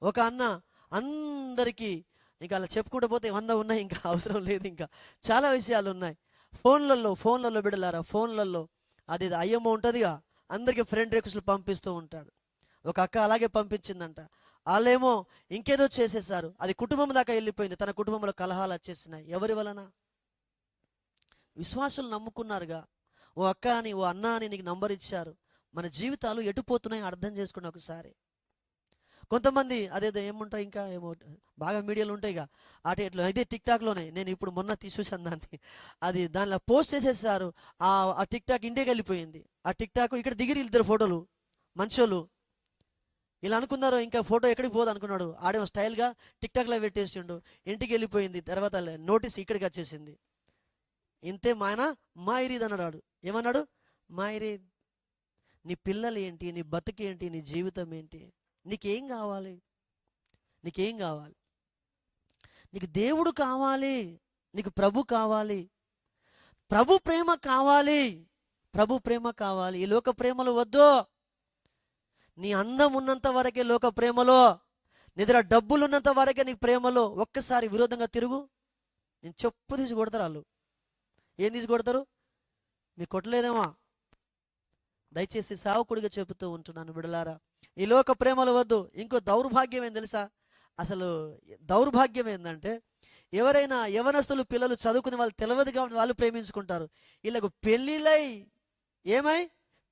Speaker 1: ఒక అన్న అందరికీ ఇంకా అలా చెప్పుకుంటూ పోతే 100 ఉన్నాయి, ఇంకా అవసరం లేదు. ఇంకా చాలా విషయాలు ఉన్నాయి. ఫోన్లలో బిడలారా, ఫోన్లలో అది అయ్యమ్మ ఉంటుందిగా, అందరికీ ఫ్రెండ్ రిక్వెస్ట్లు పంపిస్తూ ఉంటాడు. ఒక అక్క అలాగే పంపించిందంట. వాళ్ళేమో ఇంకేదో చేసేసారు. అది కుటుంబం దాకా వెళ్ళిపోయింది. తన కుటుంబంలో కలహాలు వచ్చేసినాయి. ఎవరి వలన? విశ్వాసులు నమ్ముకున్నారుగా. ఓ అక్క అని, ఓ అన్న అని నీకు నంబర్ ఇచ్చారు. మన జీవితాలు ఎటుపోతున్నాయో అర్థం చేసుకుని ఒకసారి. కొంతమంది అదేదో ఏముంటాయి, ఇంకా ఏమో బాగా మీడియాలో ఉంటాయిగా, అటు ఎట్లా అయితే టిక్ టాక్లోనే నేను ఇప్పుడు మొన్న తీసేసాను దాన్ని. అది దానిలో పోస్ట్ చేసేసారు. ఆ టిక్ టాక్ ఇండియాకి వెళ్ళిపోయింది. ఆ టిక్ టాక్ ఇక్కడ దిగిరి 2 ఫోటోలు మంచోళ్ళు. ఇలా అనుకున్నారు, ఇంకా ఫోటో ఎక్కడికి పోదు అనుకున్నాడు. ఆడేమో స్టైల్గా టిక్ టాక్లో పెట్టేసిండు. ఇంటికి వెళ్ళిపోయింది. తర్వాత నోటీస్ ఇక్కడికి వచ్చేసింది. ఇంతే మాయిరీద్ అన్నాడు. ఏమన్నాడు? మాయిరీద్, నీ పిల్లలు ఏంటి, నీ బతుకేంటి, నీ జీవితం ఏంటి, నీకేం కావాలి? నీకేం కావాలి? నీకు దేవుడు కావాలి, నీకు ప్రభు కావాలి, ప్రభు ప్రేమ కావాలి, ప్రభు ప్రేమ కావాలి. ఈ లోక ప్రేమలు వద్దు. నీ అందం ఉన్నంత వరకే లోక ప్రేమలో, నీ దగ్గర డబ్బులు ఉన్నంత వరకే నీ ప్రేమలో. ఒక్కసారి విరోధంగా తిరుగు, నేను చెప్పు తీసి కొడతారు వాళ్ళు. ఏం తీసి కొడతారు? మీకు కొట్టలేదేమా? దయచేసి సేవకుడిగా చెబుతూ ఉంటున్నాను బిడలారా, ఈ లోక ప్రేమలు వద్దు. ఇంకో దౌర్భాగ్యం ఏం తెలుసా? అసలు దౌర్భాగ్యం ఏంటంటే, ఎవరైనా యవనస్తులు పిల్లలు చదువుకుని వాళ్ళు తెలియదు కాబట్టి వాళ్ళు ప్రేమించుకుంటారు. వీళ్ళకు పెళ్ళిళ్ళై ఏమై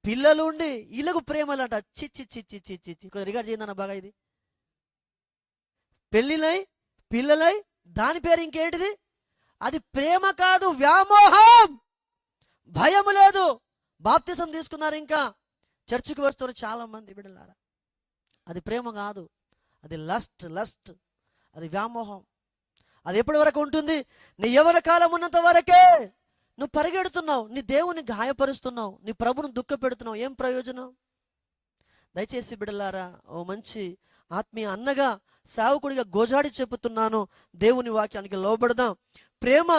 Speaker 1: పిల్లలు ఉండి వీళ్ళకు ప్రేమలు అంట. చిచ్చి చిచ్చి చిచ్చి చిచ్చి. రికార్డ్ చేయండి బాగా. ఇది పెళ్ళిళ్ళై పిల్లలై దాని పేరు ఇంకేంటిది? అది ప్రేమ కాదు, వ్యామోహం. భయం లేదు. బాప్తిసం తీసుకున్నారు, ఇంకా చర్చికి వస్తున్నారు చాలా మంది బిడ్డలారా. అది ప్రేమ కాదు, అది లస్ట్, అది వ్యామోహం. అది ఎప్పటి వరకు ఉంటుంది? నీ యవ్వన కాలం ఉన్నంత వరకే. నువ్వు పరిగెడుతున్నావు, నీ దేవుని గాయపరుస్తున్నావు, నీ ప్రభుని దుఃఖ పెడుతున్నావు, ఏం ప్రయోజనం? దయచేసి బిడ్డలారా, ఓ మంచి ఆత్మీయ అన్నగా, సేవకుడిగా గోజాడి చెబుతున్నాను, దేవుని వాక్యానికి లోబడదాం. ప్రేమ,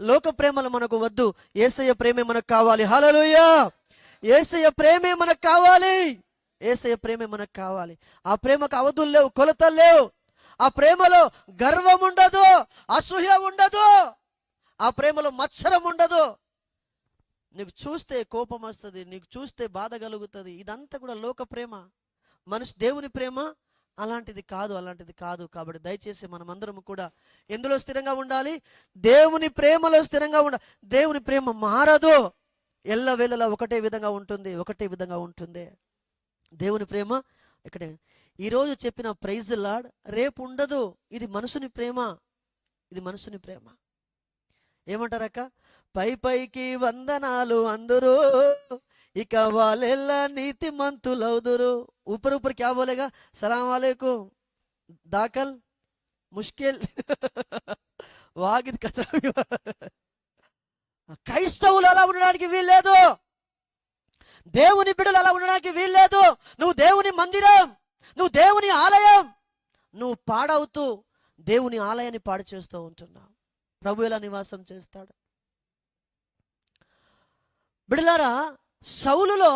Speaker 1: లోక ప్రేమలు మనకు వద్దు, యేసయ్య ప్రేమే మనకు కావాలి. హల్లెలూయా! యేసయ్య ప్రేమే మనకు కావాలి. యేసయ్య ప్రేమే మనకు కావాలి. ఆ ప్రేమకు అవధులు లేవు, కొలతలు లేవు. ఆ ప్రేమలో గర్వం ఉండదు, అసూయ ఉండదు, ఆ ప్రేమలో మత్సరం ఉండదు. నీకు చూస్తే కోపం వస్తుంది, నీకు చూస్తే బాధ కలుగుతుంది. ఇదంతా కూడా లోక ప్రేమ. దేవుని ప్రేమ అలాంటిది కాదు, అలాంటిది కాదు. కాబట్టి దయచేసి మనమందరం కూడా ఎందులో స్థిరంగా ఉండాలి? దేవుని ప్రేమలో స్థిరంగా ఉండాలి. దేవుని ప్రేమ మారదు, ఎల్లవేళలా ఒకటే విధంగా ఉంటుంది, ఒకటే విధంగా ఉంటుంది. దేవుని ప్రేమ ఇక్కడే. ఈరోజు చెప్పిన ప్రైజ్ లార్డ్ రేపు ఉండదు. ఇది మనుషుని ప్రేమ, ఇది మనుషుని ప్రేమ. ఏమంటారక్క? పై పైకి వందనాలు అందరూ, ఇక వాళ్ళెల్లా నీతిమంతులవుదురు. ऊपर ऊपर क्या बोलेगा? सलाम वालेकुम, दाखल मुश्किल వాగిది కచరా. క్రైస్తవులు అలా ఉండడానికి వీల్లేదు, దేవుని బిడ్డలు అలా ఉండడానికి వీల్లేదు. నువ్వు దేవుని మందిరం, నువ్వు దేవుని ఆలయం. నువ్వు పాడవుతూ దేవుని ఆలయాన్ని పాడు చేస్తూ ఉంటున్నావు. ప్రభు ఎలా నివాసం చేస్తాడు? బిడ్డలారా, సౌలులో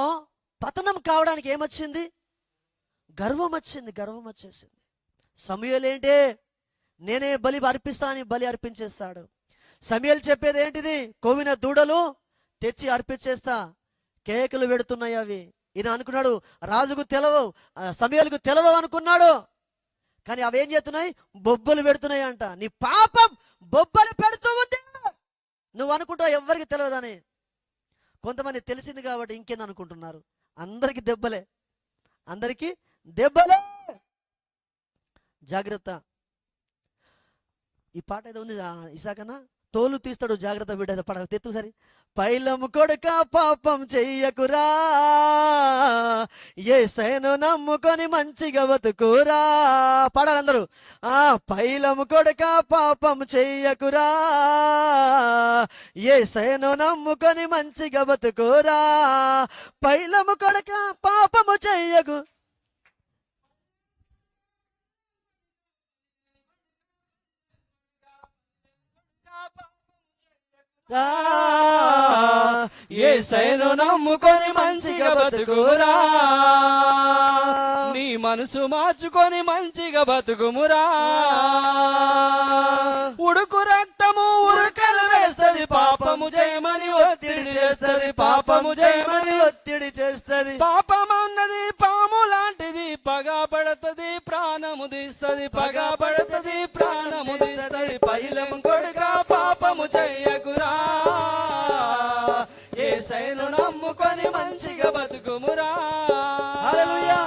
Speaker 1: పతనం కావడానికి ఏమొచ్చింది? గర్వం వచ్చింది, గర్వం వచ్చేసింది. సమూయేలు ఏంటి? నేనే బలి అర్పిస్తా అని బలి అర్పించేస్తాడు. సమూయేలు చెప్పేది ఏంటిది? కొవ్విన దూడలు తెచ్చి అర్పించేస్తా. కేకలు పెడుతున్నాయి అవి. ఈయన అనుకున్నాడు రాజుకు తెలవవు, సమూయేలుకు తెలవవు అనుకున్నాడు. కానీ అవేం చేస్తున్నాయి? బొబ్బలు పెడుతున్నాయి అంట. నీ పాపం బొబ్బలు పెడుతూ ఉంది. నువ్వు అనుకుంటావు ఎవరికి తెలియదని. కొంతమంది తెలిసింది కాబట్టి ఇంకేంది అనుకుంటున్నారు. అందరికి దెబ్బలే, అందరికి దెబ్బలే. జాగ్రత్త. ఈ పాట ఏదో ఉంది ఇసాకనా, తోలు తీస్తాడు జాగ్రత్త బిడ్డ. పడ తెత్తు సరి. పైలము కొడుక పాపం చెయ్యకురా, యేసయ్యను నమ్ముకొని మంచిగా బతుకురా. పాడాలందరూ. పైలము కొడుక పాపం చెయ్యకురా, యేసయ్యను నమ్ముకొని మంచిగా బతుకురా. పైలము కొడుక పాపము చెయ్యకు, యేసయ్యను నమ్ముకొని మంచిగా బతుకురా.
Speaker 2: నీ మనసు మార్చుకొని మంచిగా బతుకుమురా. ఉడుకు రక్తము ఉరకలు వేస్తది, పాపము చేయమని ఒత్తిడి చేస్తది, పాపము చేయమని ఒత్తిడి చేస్తది. పాపం అన్నది పాము లాంటిది, పగా పడుతుంది ప్రాణము తీస్తది, పగా పడుతుంది ప్రాణము తీస్తది. పైలము కొడుక పాపము చెయ్యకురా, యేసయ్యను నమ్ముకొని మంచిగా బతుకుమురా.
Speaker 1: హల్లెలూయా.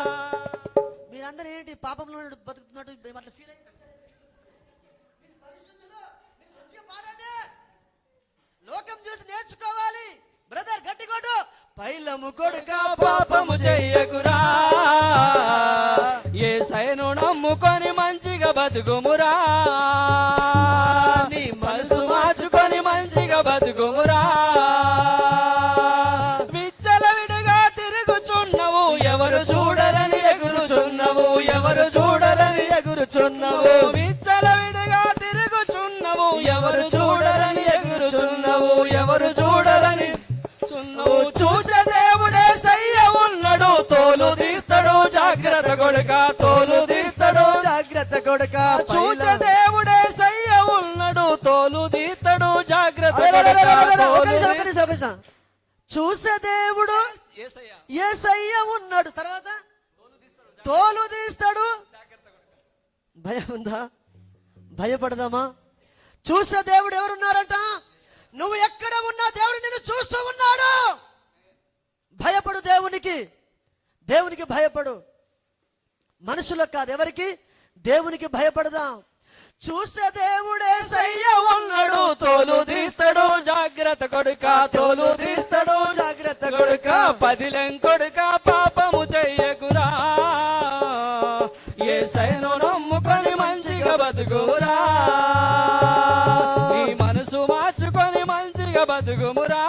Speaker 1: మీరందరూ ఏంటి పాపంలో బతుకుతున్నట్టు అట్లా ఫీల్ అయిపోతారు. లోకం చూసి నేర్చుకోవాలి. బ్రదర్ గట్టి కొట్టు. పైలము కొడుక పాపము చెయ్యకురా,
Speaker 2: యేసయ్యను నమ్ముకొని మంచిగా బతుకుమురా.
Speaker 1: నీ
Speaker 2: మనసు మార్చుకొని మంచిగా బతుకుమురా. విచ్చలవిడిగా తిరుగుచున్నవు, ఎవరు చూడరని ఎగురుచున్నవు, ఎవరు చూడరని ఎగురుచున్నవు. విచ్చలవిడిగా తిరుగుచున్నవు, ఎవరు చూడరని ఎగురుచున్నవు, ఎవరు చూడరని చున్నవు. చూసే దేవుడే సయ్య ఉన్నాడు, తోలు తీస్తాడు జాగ్రత్త కొడుక, తోలు తీస్తాడు
Speaker 1: జాగ్రత్త కొడుక.
Speaker 2: చూసే దేవుడే సయ్య ఉన్నాడు, తోలు తీస్తాడు జాగ్రత్త కొడుక.
Speaker 1: చూసే దేవుడు యేసయ్య ఉన్నాడు, తర్వాత తోలు తీస్తాడు. భయం ఉందా? భయపడదామా? చూసే దేవుడు ఎవరున్నారట? నువ్వు ఎక్కడ ఉన్నా దేవుడు నిన్ను చూస్తూ ఉన్నాడు. భయపడు దేవునికి, దేవునికి భయపడు. మనుషులకు కాదు, ఎవరికి? దేవునికి భయపడదాం. చూసే దేవుడే సయ్య ఉన్నాడు,
Speaker 2: తోలు తీస్తాడు జాగ్రత్త కొడుక, తోలు తీస్తాడు జాగ్రత్త కొడుక. పదిలెం కొడుక పాపము చెయ్యకురా, యేసయ్యను నమ్ముకొని మంచిగా బతుకురా. బతుకుమురా.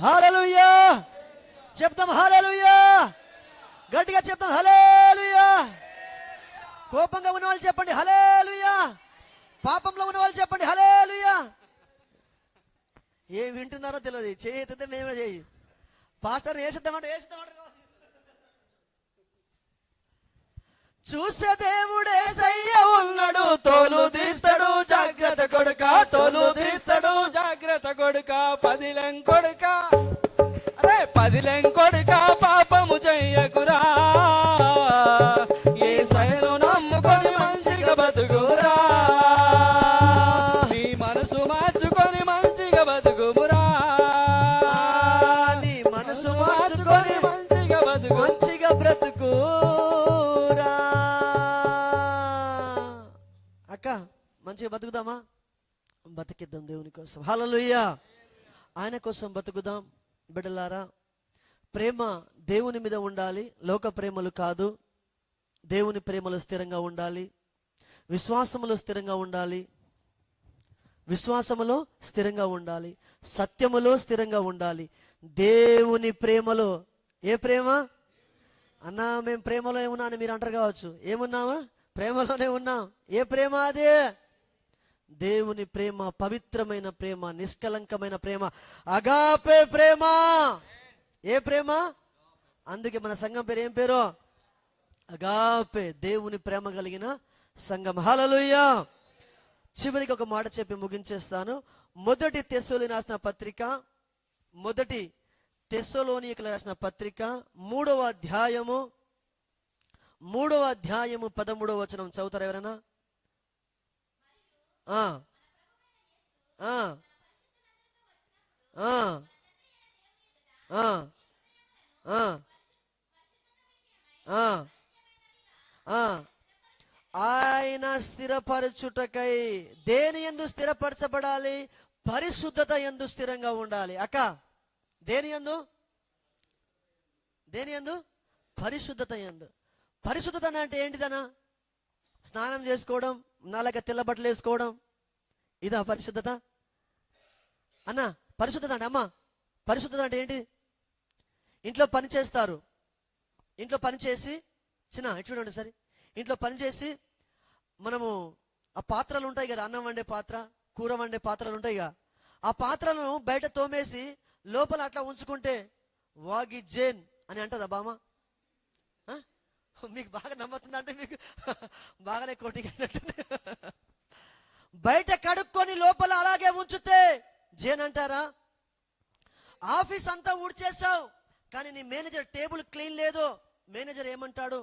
Speaker 1: హల్లెలూయా చెప్తాం, హల్లెలూయా గట్టిగా చెప్తాం, హల్లెలూయా. కోపంగా ఉన్న వాళ్ళు చెప్పండి హల్లెలూయా. పాపంలో ఉన్న వాళ్ళు చెప్పండి హల్లెలూయా. ఏం వింటున్నారో తెలియదు, చేయతే మేమే చేయి. పాస్టర్ వేసిద్దామంటే చూసే దేవుడే సయ్య ఉన్నాడు, తోలు తీస్తాడు జాగ్రత్త కొడుక, తోలు తీస్తాడు
Speaker 2: జాగ్రత్త కొడుక, పదిలం కొడుక, అరే పదిలం కొడుక, పాపము చెయ్యకురా. ఏ సయను నమ్ముకొని మంచిగా బతుకురా, నీ మనసు మార్చుకొని మంచిగా బతుకుమురా.
Speaker 1: నీ మనసు మార్చుకొని
Speaker 2: మంచిగా బతుకు,
Speaker 1: మంచిగా బ్రతుకురా. అక్క మంచిగా బతుకుదామా? బతికిద్దాం దేవుని కోసం. హల్లెలూయా. ఆయన కోసం బతుకుదాం. బిడ్డలారా, ప్రేమ దేవుని మీద ఉండాలి, లోక ప్రేమలు కాదు. దేవుని ప్రేమలో స్థిరంగా ఉండాలి, విశ్వాసములో స్థిరంగా ఉండాలి, విశ్వాసములో స్థిరంగా ఉండాలి, సత్యములో స్థిరంగా ఉండాలి. దేవుని ప్రేమలో. ఏ ప్రేమ అన్నా? మేము ప్రేమలో ఏమున్నా అని మీరు అంటారు కావచ్చు. ఏమున్నామా? ప్రేమలోనే ఉన్నాం. ఏ ప్రేమ అది? దేవుని ప్రేమ, పవిత్రమైన ప్రేమ, నిష్కలంకమైన ప్రేమ, అగాపే ప్రేమ. ఏ ప్రేమ? అందుకే మన సంఘం పేరు ఏం పేరు? అగాపే, దేవుని ప్రేమ కలిగిన సంఘం. హల్లెలూయా. చివరికి ఒక మాట చెప్పి ముగించేస్తాను. మొదటి తెస్సలోనికీయులకు రాసిన పత్రిక 3వ అధ్యాయము 13వ వచనం చదువుతారు ఎవరైనా? ఆయన స్థిరపరచుటకై దేని యందు స్థిరపరచబడాలి? పరిశుద్ధత యందు స్థిరంగా ఉండాలి. అక్క దేని యందు? పరిశుద్ధత యందు. పరిశుద్ధత అంటే ఏంటిదనా? స్నానం చేసుకోవడం, నాలుక తెల్ల బట్టలు వేసుకోవడం, ఇదా పరిశుద్ధత అన్నా? పరిశుద్ధత అంటే అమ్మా, పరిశుద్ధత అంటే ఏంటి? ఇంట్లో పని చేస్తారు, ఇంట్లో పని చేసి చూడండి సరే, ఇంట్లో పని చేసి మనము ఆ పాత్రలు ఉంటాయి కదా, అన్నం వండే పాత్ర, కూర వండే పాత్రలు ఉంటాయి కదా, ఆ పాత్రలను బయట తోమేసి లోపల అట్లా ఉంచుకుంటే వాగి జేన్ అని అంటదా బామ్మ? మీకు బాగా నమ్ముతుంది అంటే మీకు బాగానే కోటికైనట్టుంది. బయట కడుక్కొని లోపల అలాగే ఉంచితే జేన్ అంటారా? ఆఫీస్ అంతా ఊడ్చేసావు కానీ నీ మేనేజర్ టేబుల్ క్లీన్ లేదు, మేనేజర్ ఏమంటాడు?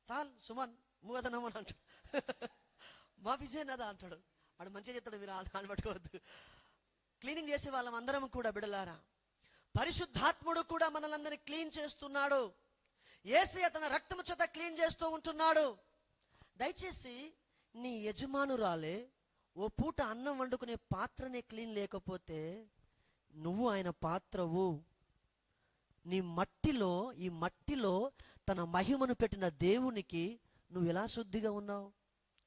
Speaker 1: తాల్ సుమన్ మూగదనమని అంటాడు. మాఫీ చేయనదా అంటాడు. వాడు మంచిగా చెప్తాడు, మీరు ఆడ పట్టుకోవద్దు. క్లీనింగ్ చేసే వాళ్ళం అందరం కూడా బిడలారా, పరిశుద్ధాత్ముడు కూడా మనల్ని క్లీన్ చేస్తున్నాడు. యేసయ్య తన రక్తము చేత క్లీన్ చేస్తూ ఉంటున్నాడు. దయచేసి నీ యజమానురాలే ఓ పూట అన్నం వండుకునే పాత్రనే క్లీన్ లేకపోతే నువ్వు ఆయన పాత్రవు. నీ మట్టిలో, ఈ మట్టిలో తన మహిమను పెట్టిన దేవునికి నువ్వు ఎలా శుద్ధిగా ఉన్నావు?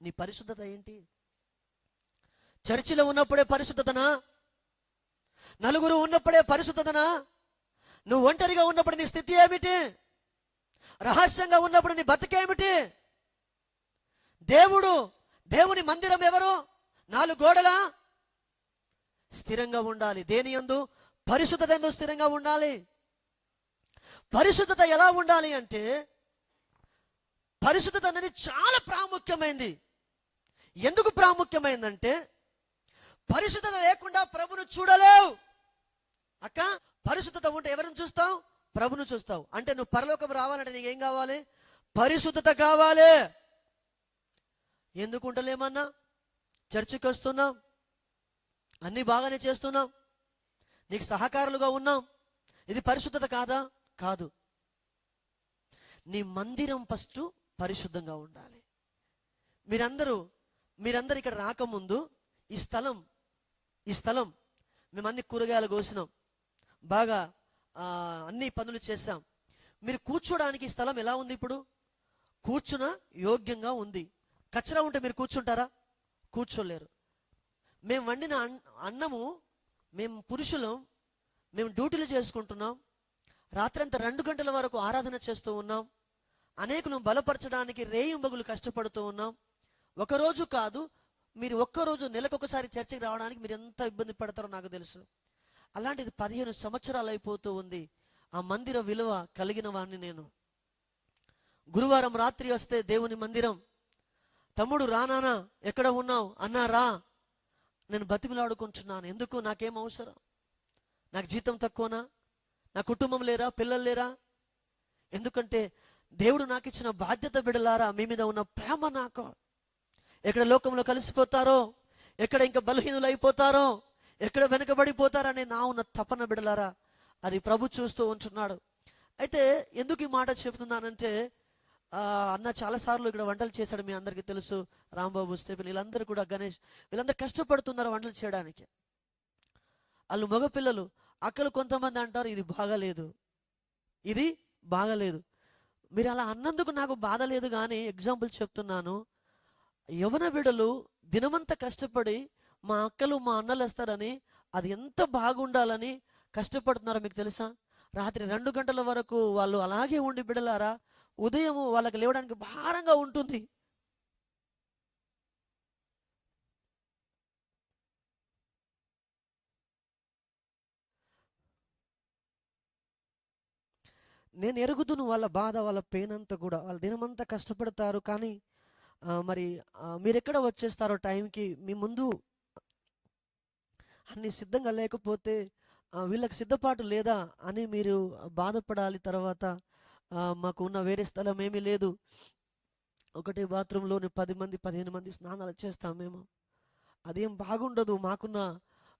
Speaker 1: నీ పరిశుద్ధత ఏంటి? చర్చిలో ఉన్నప్పుడే పరిశుద్ధతనా? నలుగురు ఉన్నప్పుడే పరిశుద్ధతనా? నువ్వు ఒంటరిగా ఉన్నప్పుడు నీ స్థితి ఏమిటి? రహస్యంగా ఉన్నప్పుడు నీ బతుకేమిటి? దేవుని మందిరం ఎవరు? 4 గోడలా? స్థిరంగా ఉండాలి. దేని యందు? పరిశుద్ధత యందు స్థిరంగా ఉండాలి. పరిశుద్ధత ఎలా ఉండాలి అంటే, పరిశుద్ధత అనేది చాలా ప్రాముఖ్యమైంది. ఎందుకు ప్రాముఖ్యమైందంటే, పరిశుద్ధత లేకుండా ప్రభును చూడలేవు. అక్క పరిశుద్ధత ఉంటే ఎవరిని చూస్తావు? ప్రభును చూస్తావు. అంటే నువ్వు పరలోకం రావాలంటే నీకేం కావాలి? పరిశుద్ధత కావాలి. ఎందుకు ఉంటలేమన్నా? చర్చికి వస్తున్నాం, అన్ని బాగానే చేస్తున్నాం, నీకు సహకారులుగా ఉన్నాం, ఇది పరిశుద్ధత కాదా? కాదు. నీ మందిరం ఫస్ట్ పరిశుద్ధంగా ఉండాలి. మీరందరూ ఇక్కడ రాకముందు ఈ స్థలం మేము అన్ని కూరగాయలు కోసినాం, బాగా అన్ని పనులు చేశాం. మీరు కూర్చోడానికి ఈ స్థలం ఎలా ఉంది? ఇప్పుడు కూర్చున్న యోగ్యంగా ఉంది. కచరా ఉంటే మీరు కూర్చుంటారా? కూర్చోలేరు. మేము వండిన అన్నము, మేము పురుషులం, మేము డ్యూటీలు చేసుకుంటున్నాం, రాత్రంతా 2 గంటల వరకు ఆరాధన చేస్తూ ఉన్నాం, అనేకులను బలపరచడానికి రేయింబగులు కష్టపడుతూ ఉన్నాం. ఒకరోజు కాదు, మీరు ఒక్కరోజు నెలకొకసారి చర్చికి రావడానికి మీరు ఎంత ఇబ్బంది పడతారో నాకు తెలుసు. అలాంటిది 15 సంవత్సరాలు అయిపోతూ ఉంది. ఆ మందిర విలువ కలిగిన వాడిని నేను. గురువారం రాత్రి వస్తే దేవుని మందిరం, తమ్ముడు రానానా ఎక్కడ ఉన్నావు అన్నారా, నేను బతిమిలాడుకుంటున్నాను. ఎందుకు? నాకేం అవసరం? నాకు జీతం తక్కువనా? నా కుటుంబం లేరా? పిల్లలు లేరా? ఎందుకంటే దేవుడు నాకు ఇచ్చిన బాధ్యత. బిడలారా, మీ మీద ఉన్న ప్రేమ నాకు. ఎక్కడ లోకంలో కలిసిపోతారో, ఎక్కడ ఇంకా బలహీనులు అయిపోతారో, ఎక్కడ వెనకబడిపోతారని నా ఉన్న తపన. బిడలారా, అది ప్రభు చూస్తూ ఉంటున్నాడు. అయితే ఎందుకు ఈ మాట చెప్తున్నానంటే, అన్న చాలాసార్లు ఇక్కడ వంటలు చేశాడు, మీ అందరికీ తెలుసు. రాంబాబు, స్టెఫెన్, వీళ్ళందరూ కూడా, గణేష్, వీళ్ళందరూ కష్టపడుతున్నారు వంటలు చేయడానికి. వాళ్ళు మగపిల్లలు. అక్కలు కొంతమంది అంటారు ఇది బాగాలేదు, ఇది బాగాలేదు. మీరు అలా అన్నందుకు నాకు బాధ లేదు, కానీ ఎగ్జాంపుల్ చెప్తున్నాను. యవన బిడ్డలు దినమంతా కష్టపడి మా అక్కలు మా అన్నలు వేస్తారని, అది ఎంత బాగుండాలని కష్టపడుతున్నారో మీకు తెలుసా? రాత్రి 2 గంటల వరకు వాళ్ళు అలాగే ఉండి, బిడలారా, ఉదయం వాళ్ళకి లేవడానికి భారంగా ఉంటుంది. నేను ఎరుగుతున్న వాళ్ళ బాధ, వాళ్ళ పెయిన్ అంతా కూడా. వాళ్ళు దినమంతా కష్టపడతారు, కానీ మరి మీరెక్కడ వచ్చేస్తారో టైంకి, మీ ముందు అన్ని సిద్ధంగా లేకపోతే వీళ్ళకి సిద్ధపాటు లేదా అని మీరు బాధపడాలి. తర్వాత మాకు ఉన్న వేరే స్థలం ఏమీ లేదు, ఒకటే బాత్రూంలోని 10 మంది 15 మంది స్నానాలు చేస్తాం మేము. అదేం బాగుండదు. మాకున్న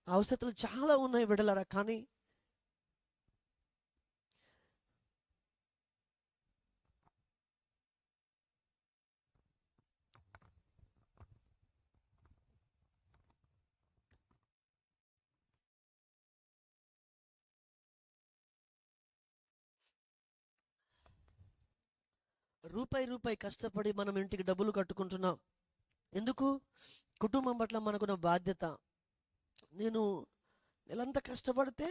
Speaker 1: అవసరతలు చాలా ఉన్నాయి బిడ్డలారా. కానీ రూపాయి కష్టపడి మనం ఇంటికి డబ్బులు కట్టుకుంటున్నాం. ఎందుకు? కుటుంబం పట్ల మనకున్న బాధ్యత. నేను నెలంతా కష్టపడితే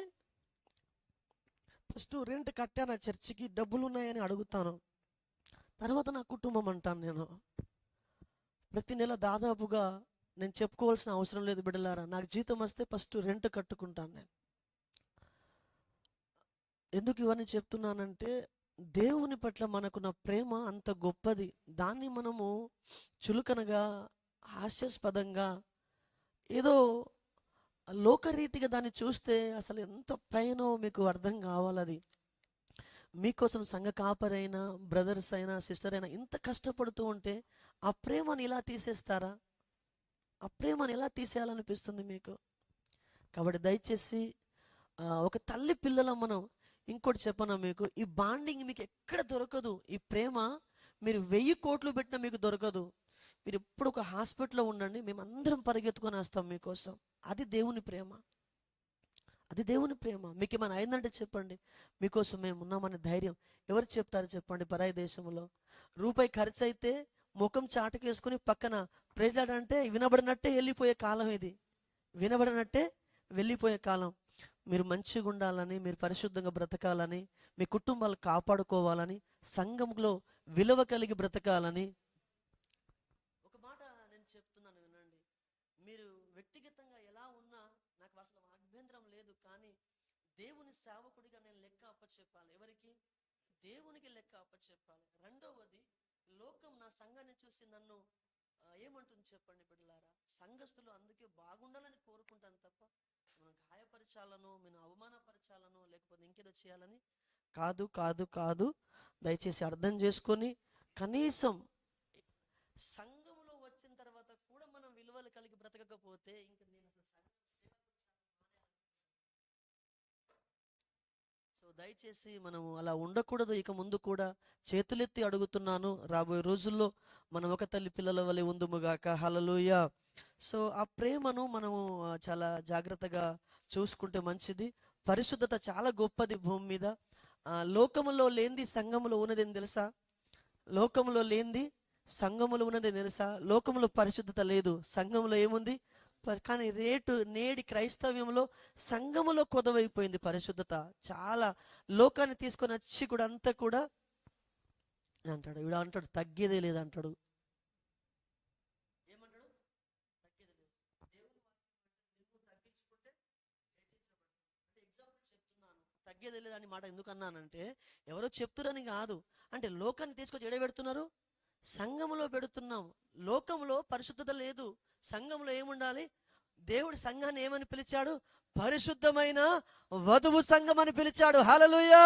Speaker 1: ఫస్ట్ రెంట్ కట్టాను, చర్చికి డబ్బులు ఉన్నాయని అడుగుతాను, తర్వాత నా కుటుంబం అంటాను. నేను ప్రతి నెల దాదాపుగా, నేను చెప్పుకోవాల్సిన అవసరం లేదు బిడ్డలారా, నాకు జీతం వస్తే ఫస్ట్ రెంట్ కట్టుకుంటాను నేను. ఎందుకు ఇవన్నీ చెప్తున్నానంటే, దేవుని పట్ల మనకున్న ప్రేమ అంత గొప్పది. దాన్ని మనము చులకనగా, హాస్యాస్పదంగా, ఏదో లోకరీతిగా దాన్ని చూస్తే అసలు ఎంత పెయినో మీకు అర్థం కావాలి. అది మీకోసం సంఘ కాపరైనా, బ్రదర్స్ అయినా, సిస్టర్ అయినా ఇంత కష్టపడుతూ ఉంటే ఆ ప్రేమని ఇలా తీసేస్తారా? ఆ ప్రేమని ఎలా తీసేయాలనిపిస్తుంది మీకు? కాబట్టి దయచేసి ఒక తల్లి పిల్లల మనం, ఇంకోటి చెప్పనా మీకు, ఈ బాండింగ్ మీకు ఎక్కడ దొరకదు. ఈ ప్రేమ మీరు 1000 కోట్లు పెట్టినా మీకు దొరకదు. మీరు ఎప్పుడు ఒక హాస్పిటల్లో ఉండండి, మేమందరం పరిగెత్తుకొని వస్తాం మీకోసం. అది దేవుని ప్రేమ, అది దేవుని ప్రేమ. మీకు ఏమైనా అయిందంటే చెప్పండి, మీకోసం మేము ఉన్నామనే ధైర్యం ఎవరు చెప్తారు చెప్పండి? పరాయి దేశంలో రూపాయి ఖర్చు అయితే ముఖం చాటుకేసుకుని పక్కన ప్రైజ్లాడంటే వినబడినట్టే వెళ్ళిపోయే కాలం ఇది. వినబడినట్టే వెళ్ళిపోయే కాలం. మీరు మంచిగా ఉండాలని, మీరు పరిశుద్ధంగా బ్రతకాలని, మీ కుటుంబాలు కాపాడుకోవాలని, సంఘంలో విలువ కలిగి బ్రతకాలని. ఒక మాట నేను చెప్తున్నాను వినండి. మీరు వ్యక్తిగతంగా ఎలా ఉన్నా నాకు అసలు అభ్యంతరం లేదు, కానీ దేవుని సేవకుడిగా నేను లెక్క అప్పచెప్పాలి. ఎవరికి? దేవునికి లెక్క అప్పచెప్పాలి. రెండవది, లోకం నా సంఘాన్ని చూసి నన్ను ఏమంటుంది చెప్పండి బిడ్డలారా? సంఘస్థులు అందుకే బాగుండాలని కోరుకుంటాను తప్ప మనం గాయపరచాలను, మనం అవమానపరచాలను, లేకపోతే ఇంకేదో చేయాలని కాదు, కాదు, కాదు. దయచేసి అర్థం చేసుకొని, కనీసం సంఘంలో వచ్చిన తర్వాత కూడా మనం విలువలు కలిగి బ్రతకకపోతే ఇంక నేను సో దయచేసి మనము అలా ఉండకూడదు. ఇక ముందు కూడా చేతులెత్తి అడుగుతున్నాను, రాబోయే రోజుల్లో మనం ఒక తల్లి పిల్లల వలె ఉందుముగాక. హల్లెలూయా. సో ఆ ప్రేమను మనము చాలా జాగ్రత్తగా చూసుకుంటే మంచిది. పరిశుద్ధత చాలా గొప్పది భూమి మీద. లోకములో లేనిది సంఘములో ఉన్నదేం తెలుసా? లోకములో లేనిది సంఘములో ఉన్నదే తెలుసా? లోకములో పరిశుద్ధత లేదు, సంఘములో ఏముంది? కానీ నేడి క్రైస్తవ్యంలో సంఘములో కొదవైపోయింది పరిశుద్ధత. చాలా లోకాన్ని తీసుకొని వచ్చి కూడా అంతా కూడా అంటాడు, వీడు అంటాడు తగ్గేదే లేదంటాడు. ఏమంటాడు? తగ్గేదే లేదు. దేవుని వాక్యం తగ్గించుకుంటే అంటే ఎగ్జాంపుల్ చెప్తున్నాను, తగ్గేదే లేదని మాట ఎందుకు అన్నానంటే ఎవరో చెప్తురని కాదు. అంటే లోకాన్ని తీసుకొచ్చి ఎడబెడుతున్నారు, సంఘములో పెడుతున్నాం. లోకంలో పరిశుద్ధత లేదు, సంఘంలో ఏముండాలి? దేవుడు సంఘాన్ని ఏమని పిలిచాడు? పరిశుద్ధమైన వధువు సంఘం అని పిలిచాడు. హల్లెలూయా.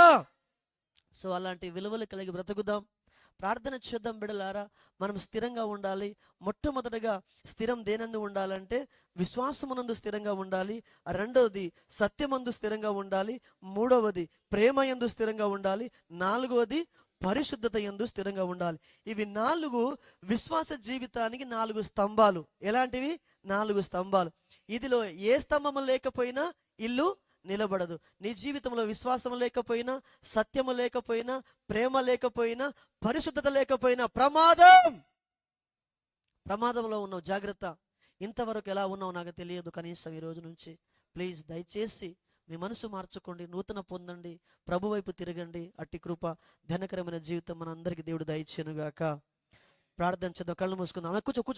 Speaker 1: సో అలాంటి విలువలు కలిగి బ్రతుకుదాం, ప్రార్థన చేద్దాం. బిడలారా, మనం స్థిరంగా ఉండాలి. మొట్టమొదటిగా స్థిరం దేనందు ఉండాలంటే విశ్వాసమునందు స్థిరంగా ఉండాలి. రెండవది సత్యమందు స్థిరంగా ఉండాలి. మూడవది ప్రేమ యందు స్థిరంగా ఉండాలి. నాలుగవది పరిశుద్ధత యందు స్థిరంగా ఉండాలి. ఇవి 4 విశ్వాస జీవితానికి 4 స్తంభాలు. ఎలాంటివి? 4 స్తంభాలు. ఇదిలో ఏ స్తంభము లేకపోయినా ఇల్లు నిలబడదు. నీ జీవితంలో విశ్వాసం లేకపోయినా, సత్యము లేకపోయినా, ప్రేమ లేకపోయినా, పరిశుద్ధత లేకపోయినా ప్రమాదంలో ఉన్నావు. జాగ్రత్త. ఇంతవరకు ఎలా ఉన్నావు నాకు తెలియదు. కనీసం ఈ రోజు నుంచి ప్లీజ్ దయచేసి మీ మనసు మార్చుకోండి, నూతన పొందండి, ప్రభు వైపు తిరగండి. అట్టి కృప ధనకరమైన జీవితం మనందరికీ దేవుడు దయచేయునుగాక. ప్రార్థన చేద్దాం, కళ్ళు మూసుకుందాం. కూర్చో.